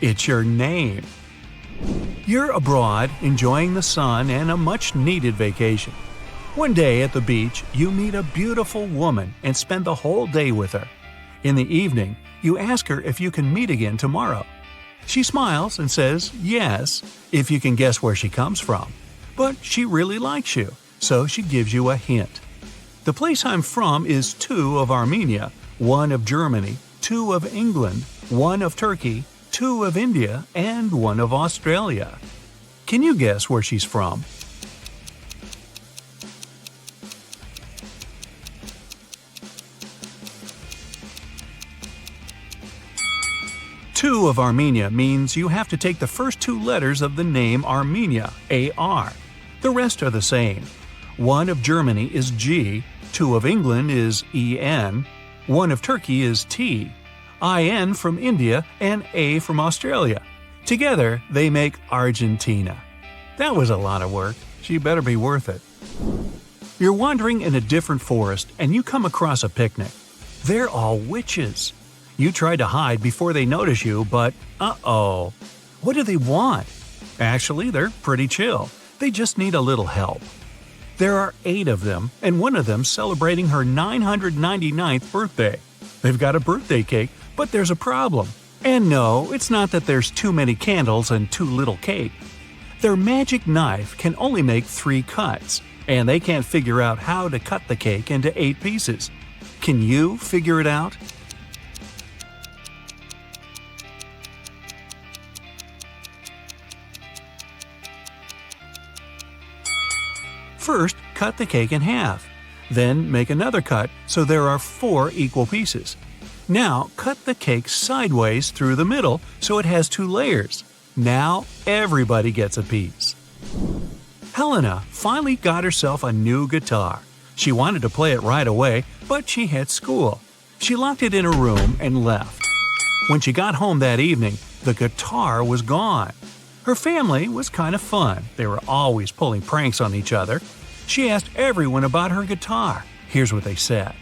Speaker 3: It's your name. You're abroad, enjoying the sun and a much-needed vacation. One day at the beach, you meet a beautiful woman and spend the whole day with her. In the evening, you ask her if you can meet again tomorrow. She smiles and says yes, if you can guess where she comes from. But she really likes you, so she gives you a hint. The place I'm from is 2 of Armenia, 1 of Germany, 2 of England, 1 of Turkey, 2 of India, and 1 of Australia. Can you guess where she's from? Two of Armenia means you have to take the first 2 letters of the name Armenia, A-R. The rest are the same. 1 of Germany is G, 2 of England is E-N, 1 of Turkey is T, I-N from India, and A from Australia. Together, they make Argentina. That was a lot of work. She better be worth it. You're wandering in a different forest and you come across a picnic. They're all witches. You try to hide before they notice you, but uh-oh. What do they want? Actually, they're pretty chill. They just need a little help. There are 8 of them, and one of them celebrating her 999th birthday. They've got a birthday cake, but there's a problem. And no, it's not that there's too many candles and too little cake. Their magic knife can only make 3 cuts, and they can't figure out how to cut the cake into 8 pieces. Can you figure it out? First, cut the cake in half. Then make another cut so there are 4 equal pieces. Now, cut the cake sideways through the middle so it has 2 layers. Now, everybody gets a piece. Helena finally got herself a new guitar. She wanted to play it right away, but she had school. She locked it in her room and left. When she got home that evening, the guitar was gone. Her family was kind of fun. They were always pulling pranks on each other. She asked everyone about her guitar. Here's what they said.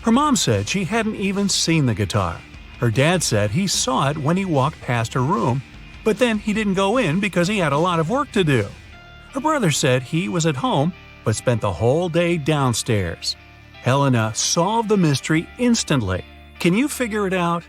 Speaker 3: Her mom said she hadn't even seen the guitar. Her dad said he saw it when he walked past her room, but then he didn't go in because he had a lot of work to do. Her brother said he was at home, but spent the whole day downstairs. Helena solved the mystery instantly. Can you figure it out?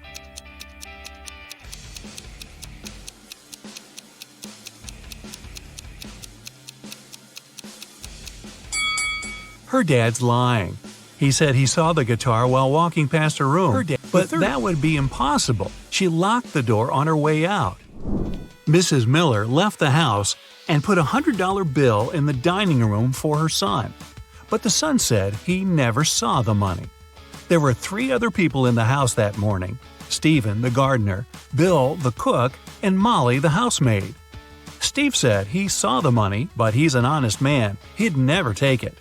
Speaker 3: Her dad's lying. He said he saw the guitar while walking past her room, but that would be impossible. She locked the door on her way out. Mrs. Miller left the house and put a $100 bill in the dining room for her son. But the son said he never saw the money. There were 3 other people in the house that morning: Stephen, the gardener, Bill, the cook, and Molly, the housemaid. Steve said he saw the money, but he's an honest man. He'd never take it.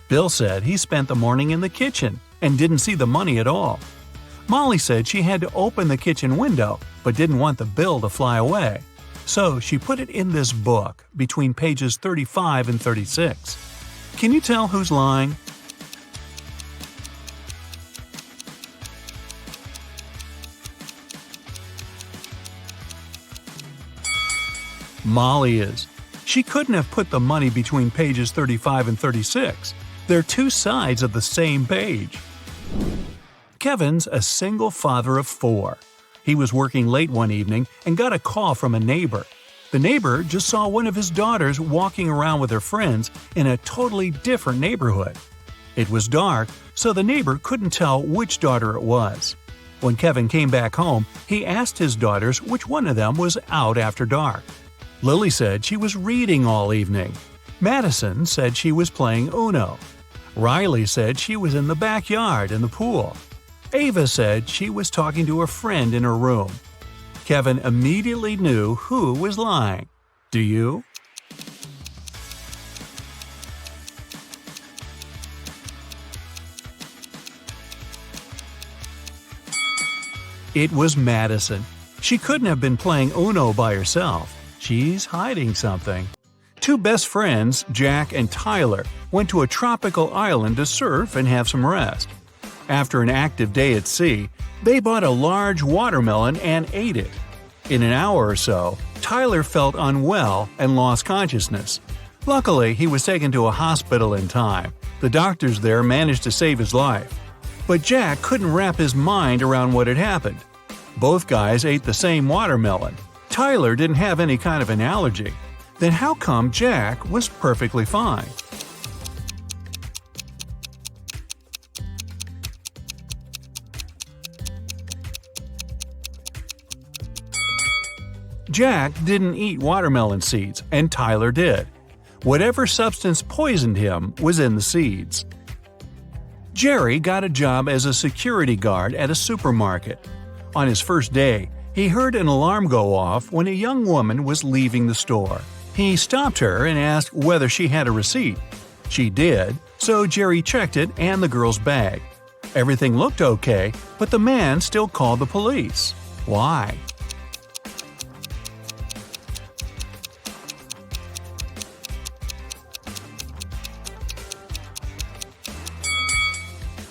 Speaker 3: Bill said he spent the morning in the kitchen and didn't see the money at all. Molly said she had to open the kitchen window, but didn't want the bill to fly away. So she put it in this book between pages 35 and 36. Can you tell who's lying? Molly is. She couldn't have put the money between pages 35 and 36. They're 2 sides of the same page. Kevin's a single father of 4. He was working late one evening and got a call from a neighbor. The neighbor just saw one of his daughters walking around with her friends in a totally different neighborhood. It was dark, so the neighbor couldn't tell which daughter it was. When Kevin came back home, he asked his daughters which one of them was out after dark. Lily said she was reading all evening. Madison said she was playing Uno. Riley said she was in the backyard in the pool. Ava said she was talking to a friend in her room. Kevin immediately knew who was lying. Do you? It was Madison. She couldn't have been playing Uno by herself. She's hiding something. 2 best friends, Jack and Tyler, went to a tropical island to surf and have some rest. After an active day at sea, they bought a large watermelon and ate it. In an hour or so, Tyler felt unwell and lost consciousness. Luckily, he was taken to a hospital in time. The doctors there managed to save his life. But Jack couldn't wrap his mind around what had happened. Both guys ate the same watermelon. Tyler didn't have any kind of an allergy. Then how come Jack was perfectly fine? Jack didn't eat watermelon seeds, and Tyler did. Whatever substance poisoned him was in the seeds. Jerry got a job as a security guard at a supermarket. On his first day, he heard an alarm go off when a young woman was leaving the store. He stopped her and asked whether she had a receipt. She did, so Jerry checked it and the girl's bag. Everything looked okay, but the man still called the police. Why?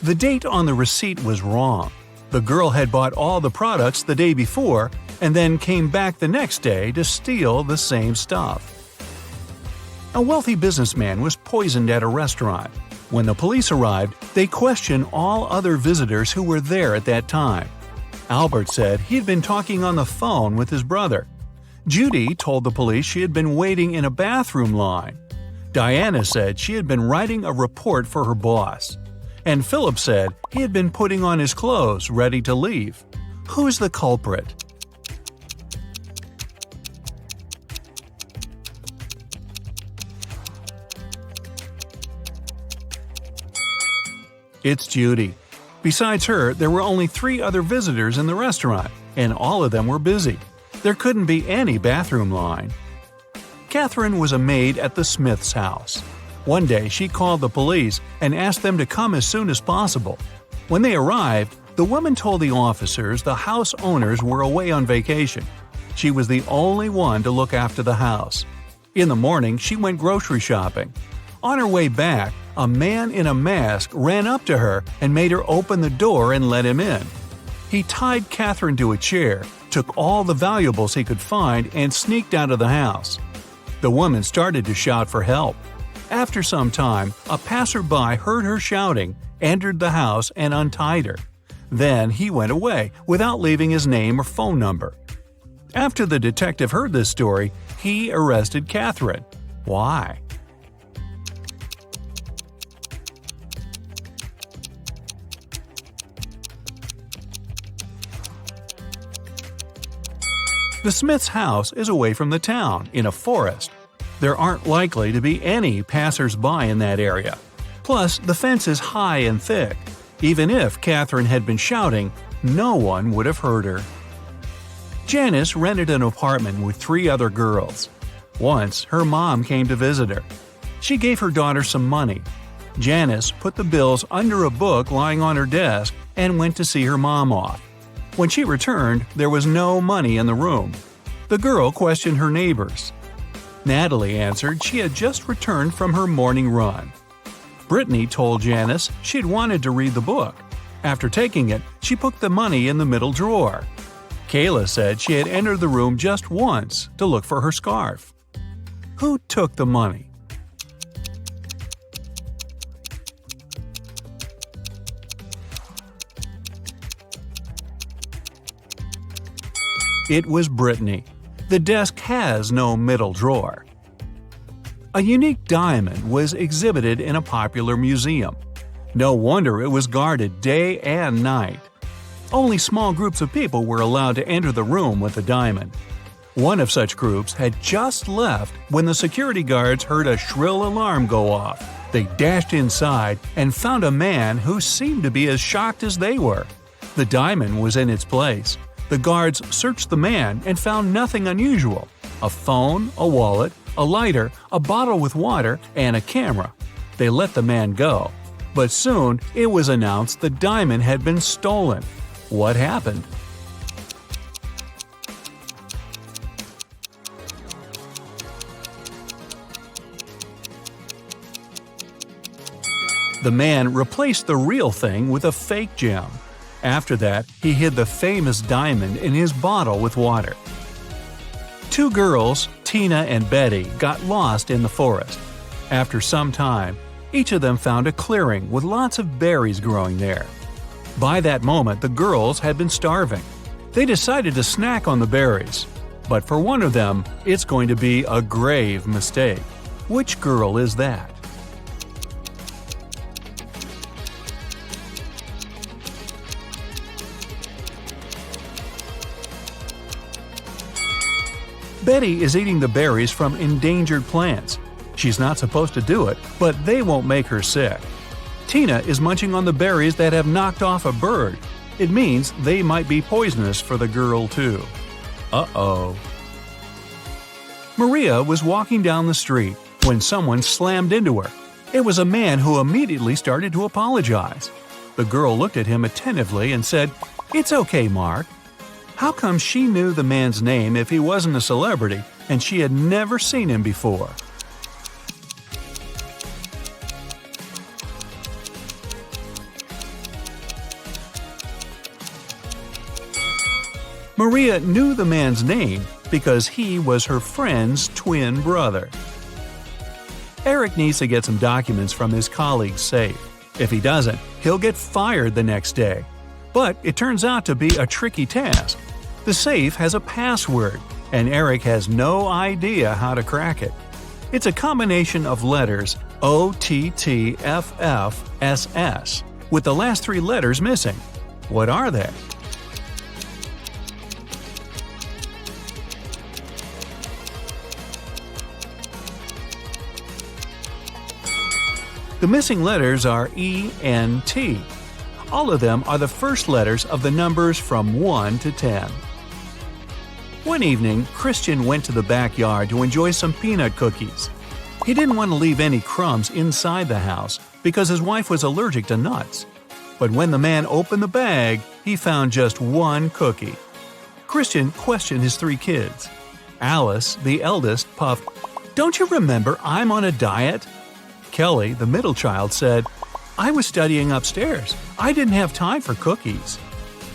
Speaker 3: The date on the receipt was wrong. The girl had bought all the products the day before and then came back the next day to steal the same stuff. A wealthy businessman was poisoned at a restaurant. When the police arrived, they questioned all other visitors who were there at that time. Albert said he had been talking on the phone with his brother. Judy told the police she had been waiting in a bathroom line. Diana said she had been writing a report for her boss. And Philip said he had been putting on his clothes, ready to leave. Who's the culprit? It's Judy. Besides her, there were only 3 other visitors in the restaurant, and all of them were busy. There couldn't be any bathroom line. Catherine was a maid at the Smiths' house. One day, she called the police and asked them to come as soon as possible. When they arrived, the woman told the officers the house owners were away on vacation. She was the only one to look after the house. In the morning, she went grocery shopping. On her way back, a man in a mask ran up to her and made her open the door and let him in. He tied Catherine to a chair, took all the valuables he could find, and sneaked out of the house. The woman started to shout for help. After some time, a passerby heard her shouting, entered the house, and untied her. Then he went away without leaving his name or phone number. After the detective heard this story, he arrested Catherine. Why? The Smith's house is away from the town, in a forest. There aren't likely to be any passers-by in that area. Plus, the fence is high and thick. Even if Catherine had been shouting, no one would have heard her. Janice rented an apartment with 3 other girls. Once, her mom came to visit her. She gave her daughter some money. Janice put the bills under a book lying on her desk and went to see her mom off. When she returned, there was no money in the room. The girl questioned her neighbors. Natalie answered she had just returned from her morning run. Brittany told Janice she'd wanted to read the book. After taking it, she put the money in the middle drawer. Kayla said she had entered the room just once to look for her scarf. Who took the money? It was Brittany. The desk has no middle drawer. A unique diamond was exhibited in a popular museum. No wonder it was guarded day and night. Only small groups of people were allowed to enter the room with the diamond. One of such groups had just left when the security guards heard a shrill alarm go off. They dashed inside and found a man who seemed to be as shocked as they were. The diamond was in its place. The guards searched the man and found nothing unusual: a phone, a wallet, a lighter, a bottle with water, and a camera. They let the man go. But soon it was announced the diamond had been stolen. What happened? The man replaced the real thing with a fake gem. After that, he hid the famous diamond in his bottle with water. 2 girls, Tina and Betty, got lost in the forest. After some time, each of them found a clearing with lots of berries growing there. By that moment, the girls had been starving. They decided to snack on the berries. But for one of them, it's going to be a grave mistake. Which girl is that? Betty is eating the berries from endangered plants. She's not supposed to do it, but they won't make her sick. Tina is munching on the berries that have knocked off a bird. It means they might be poisonous for the girl too. Uh-oh. Maria was walking down the street when someone slammed into her. It was a man who immediately started to apologize. The girl looked at him attentively and said, "It's okay, Mark." How come she knew the man's name if he wasn't a celebrity and she had never seen him before? Maria knew the man's name because he was her friend's twin brother. Eric needs to get some documents from his colleague's safe. If he doesn't, he'll get fired the next day. But it turns out to be a tricky task. The safe has a password, and Eric has no idea how to crack it. It's a combination of letters OTTFFSS, with the last 3 letters missing. What are they? The missing letters are E and T. All of them are the first letters of the numbers from 1 to 10. One evening, Christian went to the backyard to enjoy some peanut cookies. He didn't want to leave any crumbs inside the house because his wife was allergic to nuts. But when the man opened the bag, he found just 1 cookie. Christian questioned his 3 kids. Alice, the eldest, puffed, "Don't you remember I'm on a diet?" Kelly, the middle child, said, "I was studying upstairs. I didn't have time for cookies."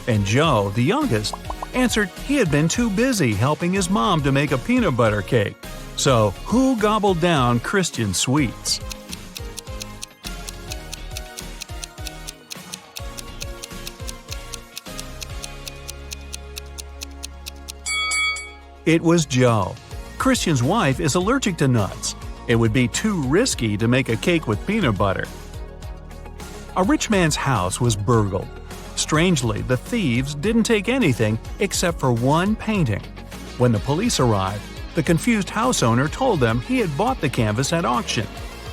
Speaker 3: And Joe, the youngest, answered he had been too busy helping his mom to make a peanut butter cake. So, who gobbled down Christian's sweets? It was Joe. Christian's wife is allergic to nuts. It would be too risky to make a cake with peanut butter. A rich man's house was burgled. Strangely, the thieves didn't take anything except for 1 painting. When the police arrived, the confused house owner told them he had bought the canvas at auction.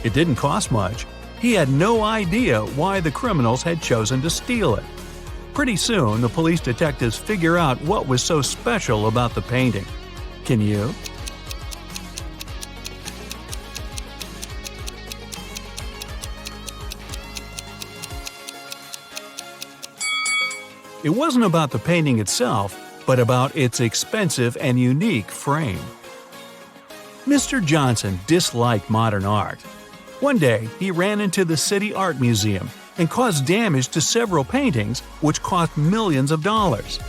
Speaker 3: It didn't cost much. He had no idea why the criminals had chosen to steal it. Pretty soon, the police detectives figure out what was so special about the painting. Can you? It wasn't about the painting itself, but about its expensive and unique frame. Mr. Johnson disliked modern art. One day, he ran into the City Art Museum and caused damage to several paintings, which cost millions of dollars.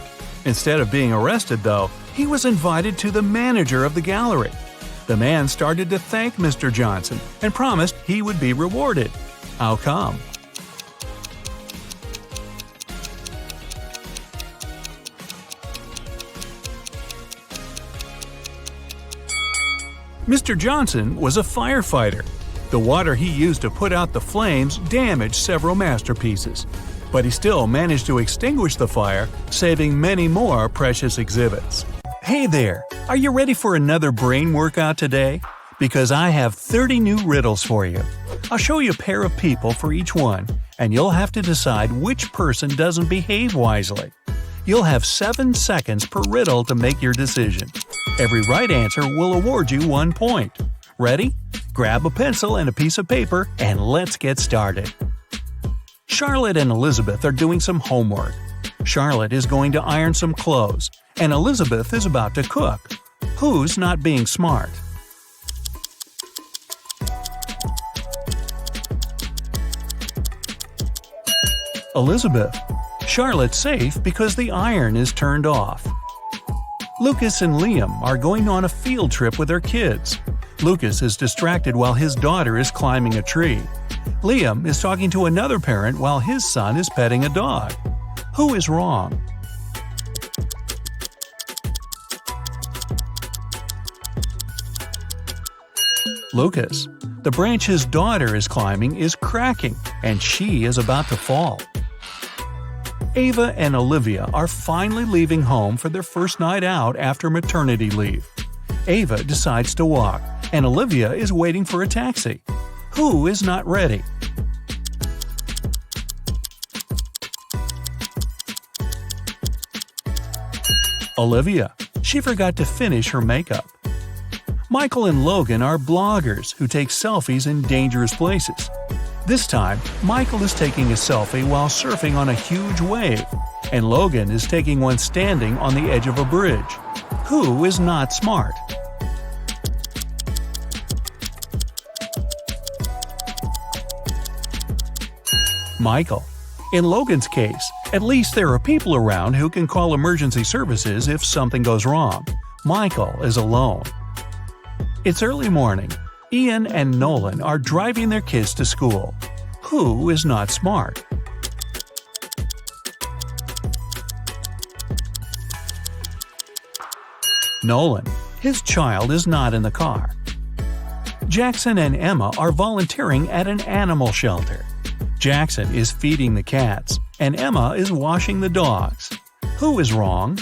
Speaker 3: Instead of being arrested, though, he was invited to the manager of the gallery. The man started to thank Mr. Johnson and promised he would be rewarded. How come? Mr. Johnson was a firefighter. The water he used to put out the flames damaged several masterpieces, but he still managed to extinguish the fire, saving many more precious exhibits. Hey there! Are you ready for another brain workout today? Because I have 30 new riddles for you. I'll show you a pair of people for each one, and you'll have to decide which person doesn't behave wisely. You'll have 7 seconds per riddle to make your decision. Every right answer will award you 1 point. Ready? Grab a pencil and a piece of paper, and let's get started. Charlotte and Elizabeth are doing some homework. Charlotte is going to iron some clothes, and Elizabeth is about to cook. Who's not being smart? Elizabeth. Charlotte's safe because the iron is turned off. Lucas and Liam are going on a field trip with their kids. Lucas is distracted while his daughter is climbing a tree. Liam is talking to another parent while his son is petting a dog. Who is wrong? Lucas. The branch his daughter is climbing is cracking, and she is about to fall. Ava and Olivia are finally leaving home for their first night out after maternity leave. Ava decides to walk, and Olivia is waiting for a taxi. Who is not ready? Olivia. She forgot to finish her makeup. Michael and Logan are bloggers who take selfies in dangerous places. This time, Michael is taking a selfie while surfing on a huge wave, and Logan is taking one standing on the edge of a bridge. Who is not smart? Michael. In Logan's case, at least there are people around who can call emergency services if something goes wrong. Michael is alone. It's early morning. Ian and Nolan are driving their kids to school. Who is not smart? Nolan. His child is not in the car. Jackson and Emma are volunteering at an animal shelter. Jackson is feeding the cats, and Emma is washing the dogs. Who is wrong?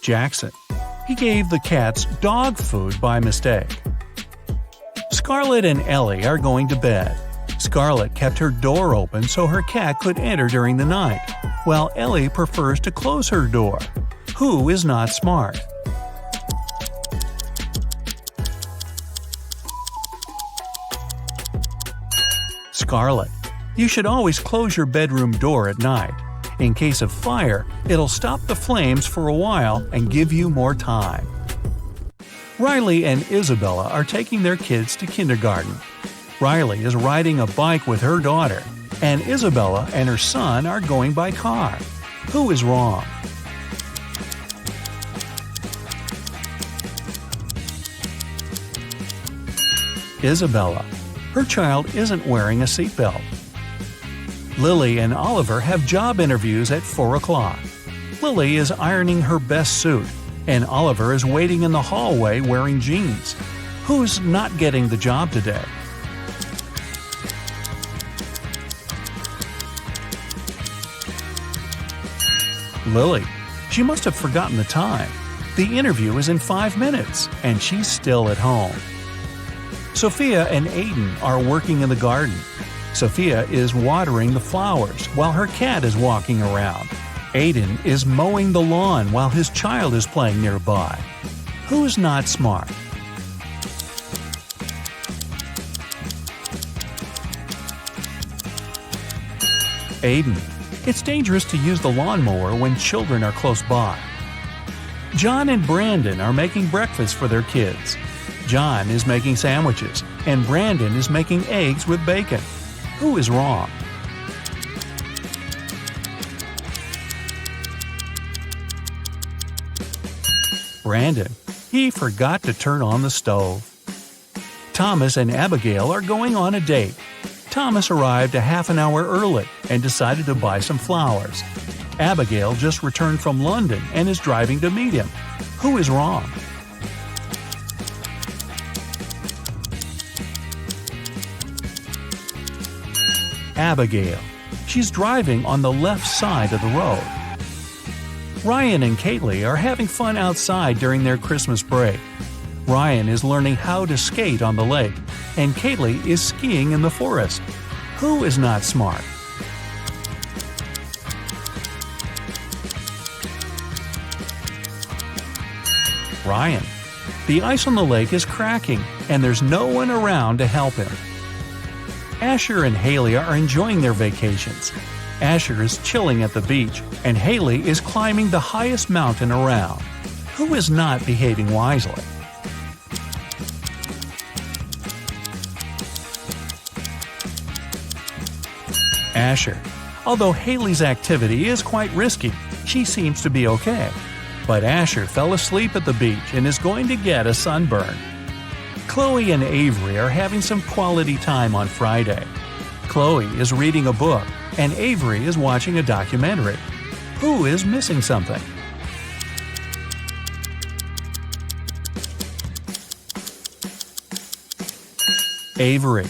Speaker 3: Jackson. He gave the cats dog food by mistake. Scarlett and Ellie are going to bed. Scarlett kept her door open so her cat could enter during the night, while Ellie prefers to close her door. Who is not smart? Scarlett. You should always close your bedroom door at night. In case of fire, it'll stop the flames for a while and give you more time. Riley and Isabella are taking their kids to kindergarten. Riley is riding a bike with her daughter, and Isabella and her son are going by car. Who is wrong? Isabella. Her child isn't wearing a seatbelt. Lily and Oliver have job interviews at 4 o'clock. Lily is ironing her best suit, and Oliver is waiting in the hallway wearing jeans. Who's not getting the job today? Lily. She must have forgotten the time. The interview is in 5 minutes, and she's still at home. Sophia and Aiden are working in the garden. Sophia is watering the flowers while her cat is walking around. Aiden is mowing the lawn while his child is playing nearby. Who's not smart? Aiden. It's dangerous to use the lawnmower when children are close by. John and Brandon are making breakfast for their kids. John is making sandwiches, and Brandon is making eggs with bacon. Who is wrong? Brandon. He forgot to turn on the stove. Thomas and Abigail are going on a date. Thomas arrived a half an hour early and decided to buy some flowers. Abigail just returned from London and is driving to meet him. Who is wrong? Abigail. She's driving on the left side of the road. Ryan and Kaylee are having fun outside during their Christmas break. Ryan is learning how to skate on the lake, and Kaylee is skiing in the forest. Who is not smart? Ryan. The ice on the lake is cracking, and there's no one around to help him. Asher and Haley are enjoying their vacations. Asher is chilling at the beach, and Haley is climbing the highest mountain around. Who is not behaving wisely? Asher. Although Haley's activity is quite risky, she seems to be okay. But Asher fell asleep at the beach and is going to get a sunburn. Chloe and Avery are having some quality time on Friday. Chloe is reading a book, and Avery is watching a documentary. Who is missing something? Avery.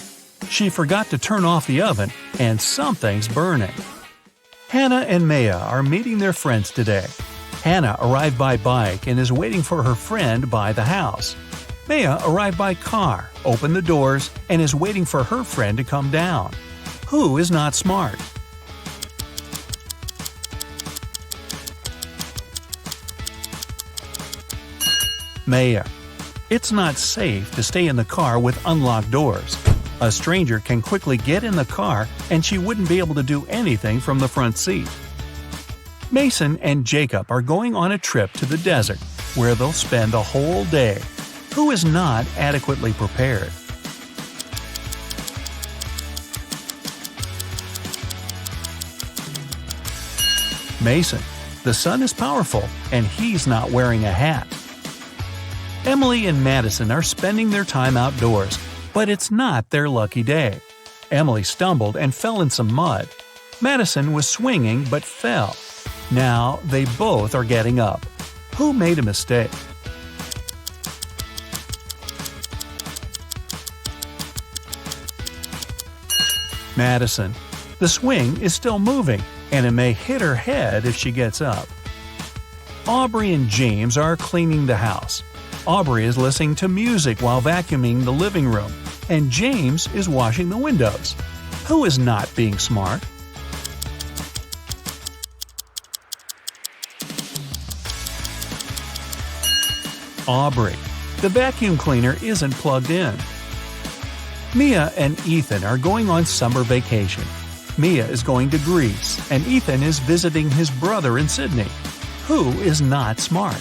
Speaker 3: She forgot to turn off the oven, and something's burning. Hannah and Maya are meeting their friends today. Hannah arrived by bike and is waiting for her friend by the house. Maya arrived by car, opened the doors, and is waiting for her friend to come down. Who is not smart? Maya. It's not safe to stay in the car with unlocked doors. A stranger can quickly get in the car and she wouldn't be able to do anything from the front seat. Mason and Jacob are going on a trip to the desert, where they'll spend the whole day. Who is not adequately prepared? Mason. The sun is powerful, and he's not wearing a hat. Emily and Madison are spending their time outdoors, but it's not their lucky day. Emily stumbled and fell in some mud. Madison was swinging but fell. Now they both are getting up. Who made a mistake? Madison. The swing is still moving, and it may hit her head if she gets up. Aubrey and James are cleaning the house. Aubrey is listening to music while vacuuming the living room, and James is washing the windows. Who is not being smart? Aubrey. The vacuum cleaner isn't plugged in. Mia and Ethan are going on summer vacation. Mia is going to Greece, and Ethan is visiting his brother in Sydney. Who is not smart?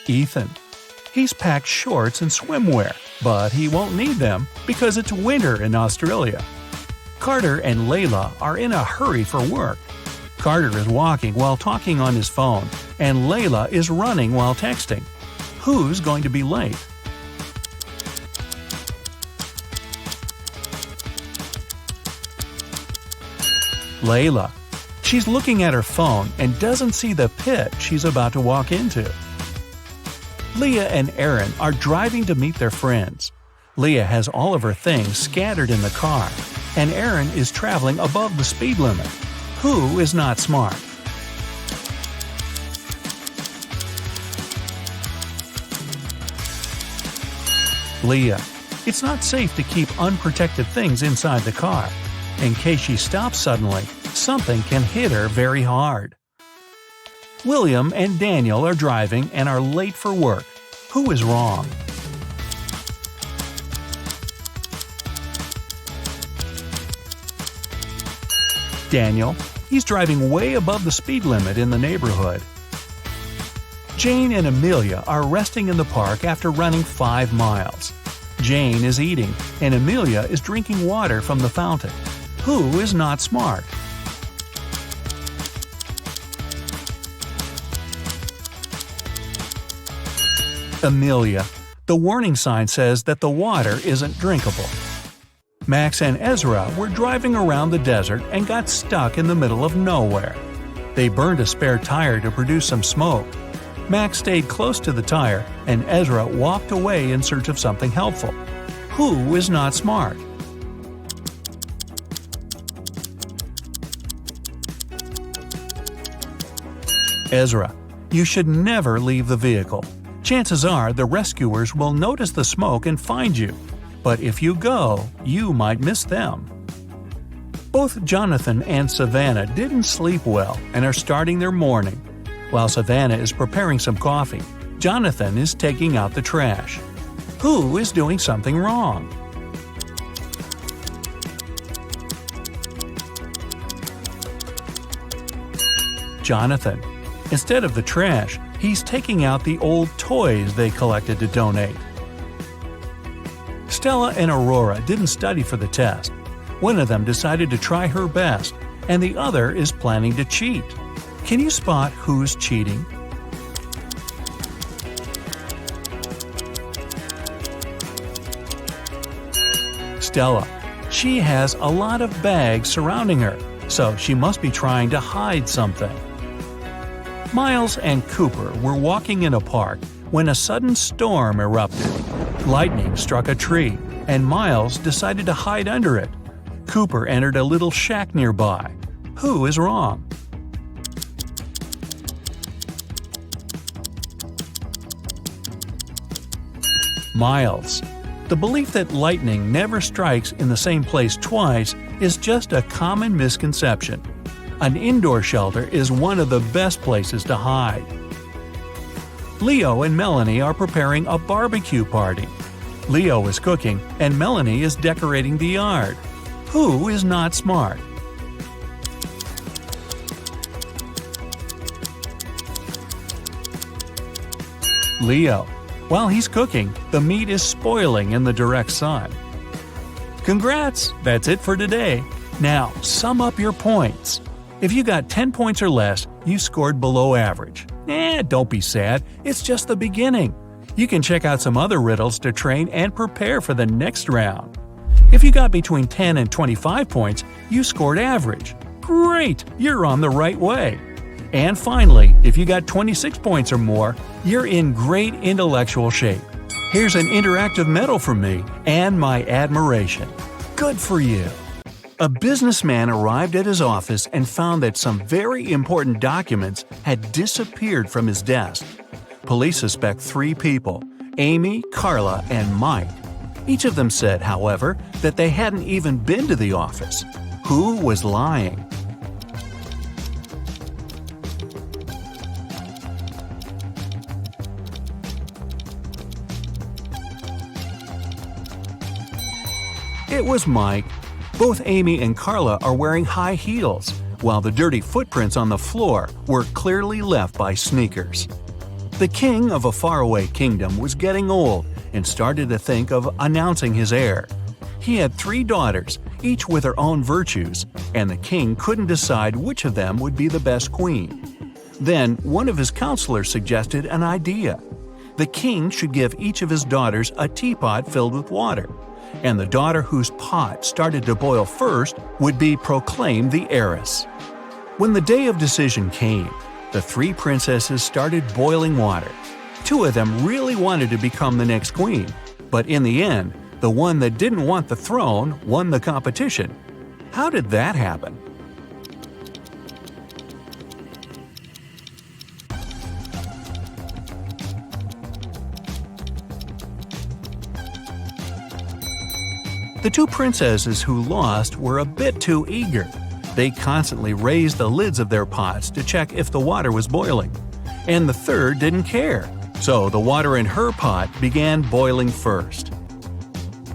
Speaker 3: Ethan. He's packed shorts and swimwear, but he won't need them because it's winter in Australia. Carter and Layla are in a hurry for work. Carter is walking while talking on his phone, and Layla is running while texting. Who's going to be late? Layla. She's looking at her phone and doesn't see the pit she's about to walk into. Leah and Aaron are driving to meet their friends. Leah has all of her things scattered in the car, and Aaron is traveling above the speed limit. Who is not smart? Leah. It's not safe to keep unprotected things inside the car. In case she stops suddenly, something can hit her very hard. William and Daniel are driving and are late for work. Who is wrong? Daniel. He's driving way above the speed limit in the neighborhood. Jane and Amelia are resting in the park after running 5 miles. Jane is eating, and Amelia is drinking water from the fountain. Who is not smart? Amelia. The warning sign says that the water isn't drinkable. Max and Ezra were driving around the desert and got stuck in the middle of nowhere. They burned a spare tire to produce some smoke. Max stayed close to the tire, and Ezra walked away in search of something helpful. Who is not smart? Ezra. You should never leave the vehicle. Chances are the rescuers will notice the smoke and find you. But if you go, you might miss them. Both Jonathan and Savannah didn't sleep well and are starting their morning. While Savannah is preparing some coffee, Jonathan is taking out the trash. Who is doing something wrong? Jonathan. Instead of the trash, he's taking out the old toys they collected to donate. Stella and Aurora didn't study for the test. One of them decided to try her best, and the other is planning to cheat. Can you spot who's cheating? Stella. She has a lot of bags surrounding her, so she must be trying to hide something. Miles and Cooper were walking in a park when a sudden storm erupted. Lightning struck a tree, and Miles decided to hide under it. Cooper entered a little shack nearby. Who is wrong? Miles. The belief that lightning never strikes in the same place twice is just a common misconception. An indoor shelter is one of the best places to hide. Leo and Melanie are preparing a barbecue party. Leo is cooking and Melanie is decorating the yard. Who is not smart? Leo. While he's cooking, the meat is spoiling in the direct sun. Congrats! That's it for today. Now, sum up your points. If you got 10 points or less, you scored below average. Don't be sad, it's just the beginning. You can check out some other riddles to train and prepare for the next round. If you got between 10 and 25 points, you scored average. Great! You're on the right way. And finally, if you got 26 points or more, you're in great intellectual shape. Here's an interactive medal from me and my admiration. Good for you! A businessman arrived at his office and found that some very important documents had disappeared from his desk. Police suspect 3 people, Amy, Carla, and Mike. Each of them said, however, that they hadn't even been to the office. Who was lying? It was Mike. Both Amy and Carla are wearing high heels, while the dirty footprints on the floor were clearly left by sneakers. The king of a faraway kingdom was getting old and started to think of announcing his heir. He had 3 daughters, each with her own virtues, and the king couldn't decide which of them would be the best queen. Then one of his counselors suggested an idea. The king should give each of his daughters a teapot filled with water, and the daughter whose pot started to boil first would be proclaimed the heiress. When the day of decision came, the 3 princesses started boiling water. 2 of them really wanted to become the next queen, but in the end, The one that didn't want the throne won the competition. How did that happen? The two princesses who lost were a bit too eager. They constantly raised the lids of their pots to check if the water was boiling. And the third didn't care, so the water in her pot began boiling first.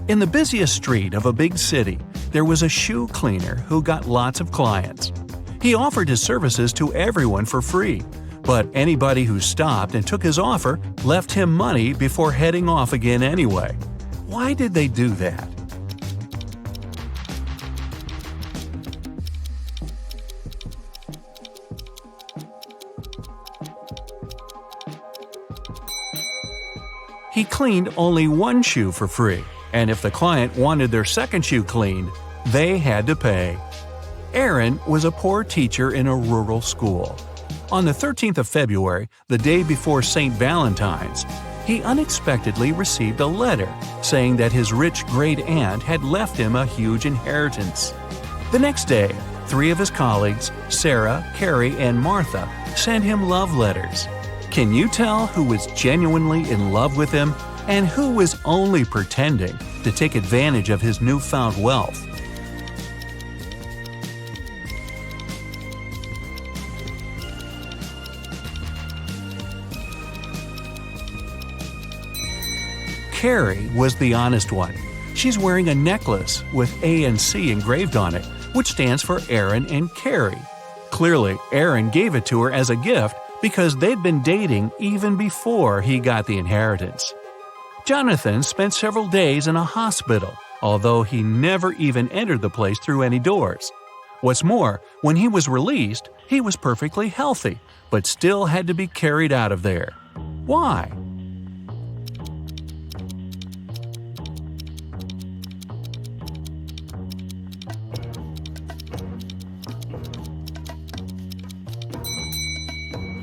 Speaker 3: In the busiest street of a big city, there was a shoe cleaner who got lots of clients. He offered his services to everyone for free, but anybody who stopped and took his offer left him money before heading off again anyway. Why did they do that? He cleaned only one shoe for free, and if the client wanted their second shoe cleaned, they had to pay. Aaron was a poor teacher in a rural school. On the 13th of February, the day before St. Valentine's, he unexpectedly received a letter saying that his rich great-aunt had left him a huge inheritance. The next day, 3 of his colleagues, Sarah, Carrie, and Martha, sent him love letters. Can you tell who was genuinely in love with him and who was only pretending to take advantage of his newfound wealth? Carrie was the honest one. She's wearing a necklace with A and C engraved on it, which stands for Aaron and Carrie. Clearly, Aaron gave it to her as a gift because they'd been dating even before he got the inheritance. Jonathan spent several days in a hospital, although he never even entered the place through any doors. What's more, when he was released, he was perfectly healthy, but still had to be carried out of there. Why?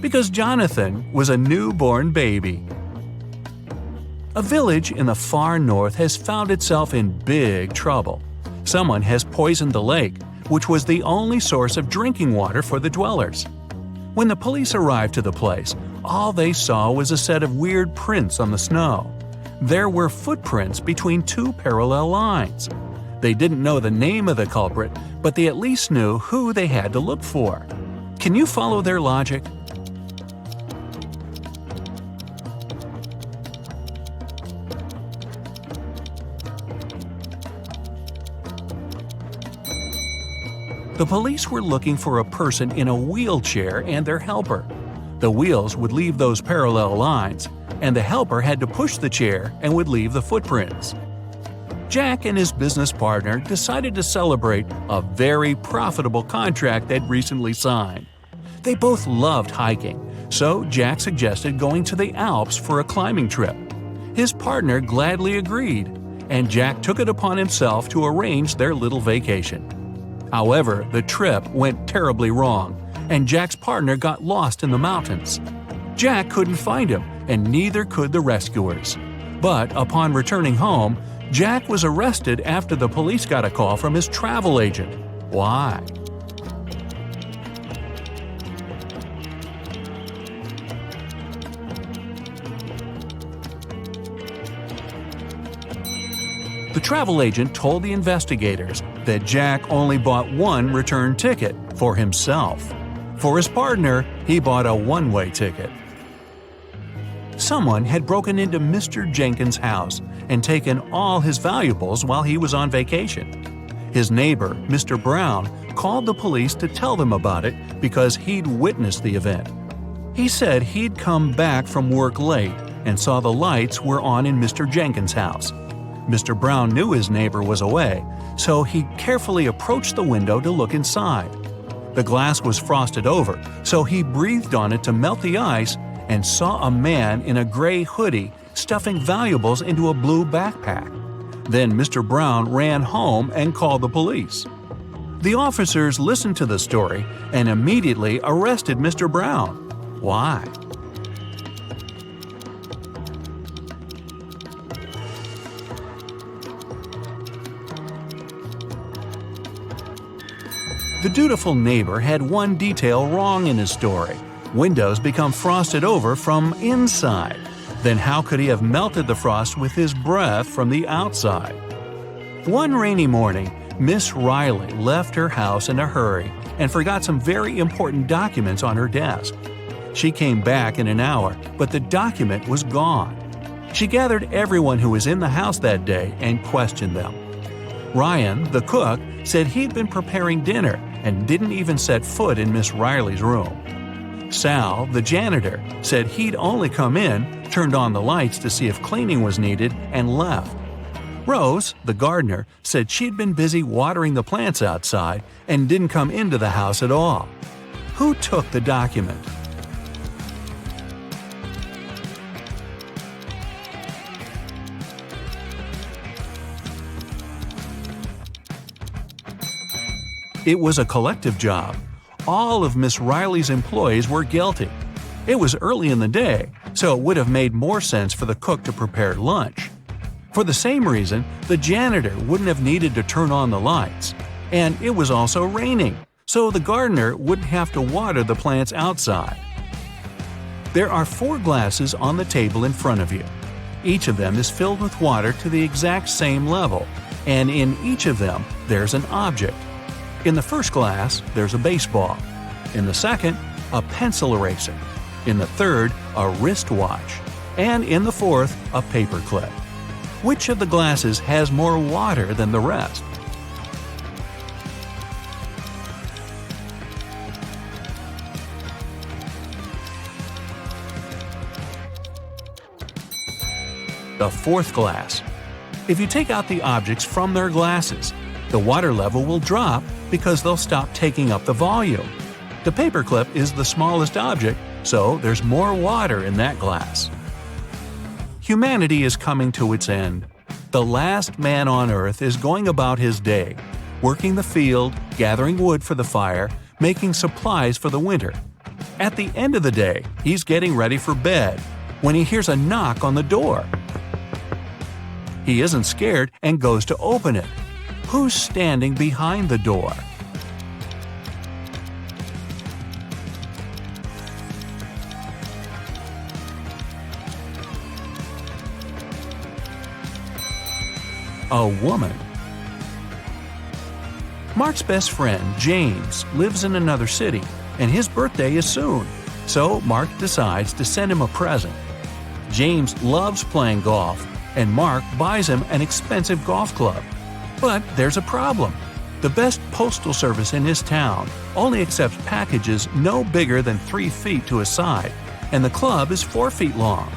Speaker 3: Because Jonathan was a newborn baby. A village in the far north has found itself in big trouble. Someone has poisoned the lake, which was the only source of drinking water for the dwellers. When the police arrived to the place, all they saw was a set of weird prints on the snow. There were footprints between 2 parallel lines. They didn't know the name of the culprit, but they at least knew who they had to look for. Can you follow their logic? The police were looking for a person in a wheelchair and their helper. The wheels would leave those parallel lines, and the helper had to push the chair and would leave the footprints. Jack and his business partner decided to celebrate a very profitable contract they'd recently signed. They both loved hiking, so Jack suggested going to the Alps for a climbing trip. His partner gladly agreed, and Jack took it upon himself to arrange their little vacation. However, the trip went terribly wrong, and Jack's partner got lost in the mountains. Jack couldn't find him, and neither could the rescuers. But upon returning home, Jack was arrested after the police got a call from his travel agent. Why? The travel agent told the investigators that Jack only bought one return ticket for himself. For his partner, he bought a one-way ticket. Someone had broken into Mr. Jenkins' house and taken all his valuables while he was on vacation. His neighbor, Mr. Brown, called the police to tell them about it because he'd witnessed the event. He said he'd come back from work late and saw the lights were on in Mr. Jenkins' house. Mr. Brown knew his neighbor was away, so he carefully approached the window to look inside. The glass was frosted over, so he breathed on it to melt the ice and saw a man in a gray hoodie stuffing valuables into a blue backpack. Then Mr. Brown ran home and called the police. The officers listened to the story and immediately arrested Mr. Brown. Why? The dutiful neighbor had one detail wrong in his story. Windows become frosted over from inside. Then how could he have melted the frost with his breath from the outside? One rainy morning, Miss Riley left her house in a hurry and forgot some very important documents on her desk. She came back in an hour, but the document was gone. She gathered everyone who was in the house that day and questioned them. Ryan, the cook, said he'd been preparing dinner and didn't even set foot in Miss Riley's room. Sal, the janitor, said he'd only come in, turned on the lights to see if cleaning was needed, and left. Rose, the gardener, said she'd been busy watering the plants outside and didn't come into the house at all. Who took the document? It was a collective job. All of Miss Riley's employees were guilty. It was early in the day, so it would have made more sense for the cook to prepare lunch. For the same reason, the janitor wouldn't have needed to turn on the lights. And it was also raining, so the gardener wouldn't have to water the plants outside. There are 4 glasses on the table in front of you. Each of them is filled with water to the exact same level, and in each of them there's an object. In the first glass, there's a baseball. In the second, a pencil eraser. In the third, a wristwatch. And in the fourth, a paperclip. Which of the glasses has more water than the rest? The fourth glass. If you take out the objects from their glasses, the water level will drop because they'll stop taking up the volume. The paperclip is the smallest object, so there's more water in that glass. Humanity is coming to its end. The last man on earth is going about his day, working the field, gathering wood for the fire, making supplies for the winter. At the end of the day, he's getting ready for bed when he hears a knock on the door. He isn't scared and goes to open it. Who's standing behind the door? A woman. Mark's best friend, James, lives in another city, and his birthday is soon, so Mark decides to send him a present. James loves playing golf, and Mark buys him an expensive golf club. But there's a problem. The best postal service in his town only accepts packages no bigger than 3 feet to a side, and the club is 4 feet long.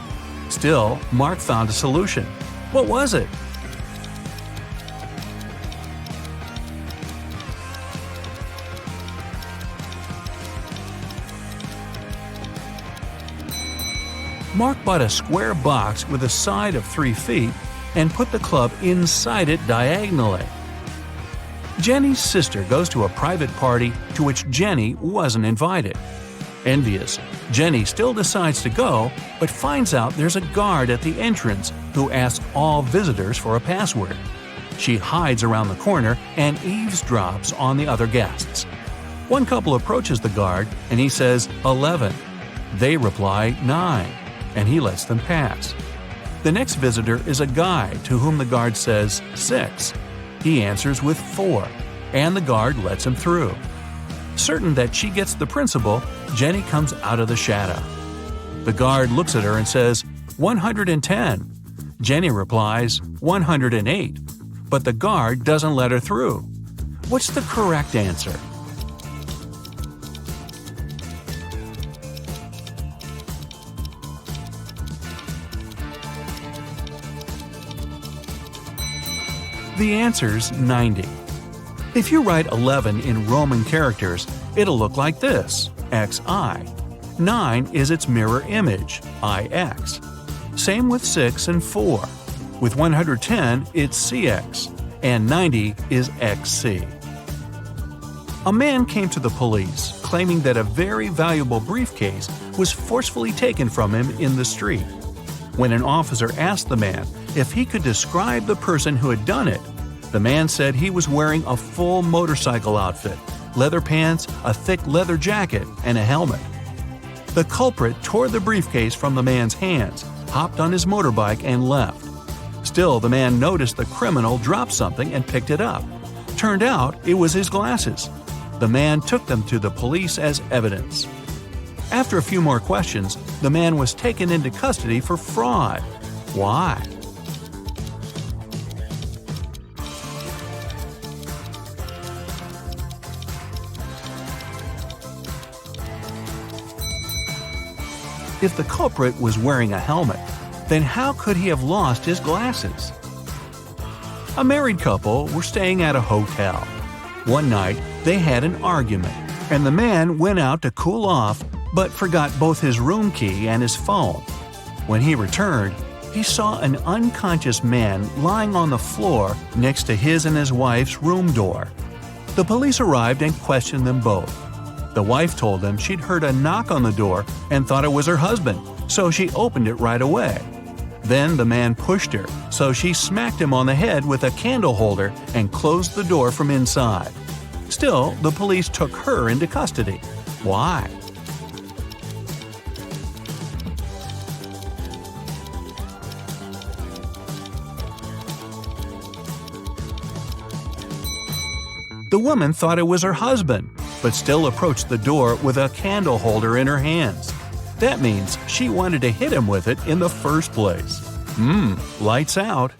Speaker 3: Still, Mark found a solution. What was it? Mark bought a square box with a side of 3 feet and put the club inside it diagonally. Jenny's sister goes to a private party to which Jenny wasn't invited. Envious, Jenny still decides to go, but finds out there's a guard at the entrance who asks all visitors for a password. She hides around the corner and eavesdrops on the other guests. One couple approaches the guard and he says 11. They reply 9, and he lets them pass. The next visitor is a guy to whom the guard says 6. He answers with 4, and the guard lets him through. Certain that she gets the principal, Jenny comes out of the shadow. The guard looks at her and says 110. Jenny replies 108, but the guard doesn't let her through. What's the correct answer? The answer's 90. If you write 11 in Roman characters, it'll look like this, XI. 9 is its mirror image, IX. Same with 6 and 4. With 110, it's CX, and 90 is XC. A man came to the police claiming that a very valuable briefcase was forcefully taken from him in the street. When an officer asked the man if he could describe the person who had done it, the man said he was wearing a full motorcycle outfit, leather pants, a thick leather jacket, and a helmet. The culprit tore the briefcase from the man's hands, hopped on his motorbike, and left. Still, the man noticed the criminal drop something and picked it up. Turned out it was his glasses. The man took them to the police as evidence. After a few more questions, the man was taken into custody for fraud. Why? If the culprit was wearing a helmet, then how could he have lost his glasses? A married couple were staying at a hotel. One night, they had an argument, and the man went out to cool off but forgot both his room key and his phone. When he returned, he saw an unconscious man lying on the floor next to his and his wife's room door. The police arrived and questioned them both. The wife told them she'd heard a knock on the door and thought it was her husband, so she opened it right away. Then the man pushed her, so she smacked him on the head with a candle holder and closed the door from inside. Still, the police took her into custody. Why? The woman thought it was her husband, but still approached the door with a candle holder in her hands. That means she wanted to hit him with it in the first place. Lights out.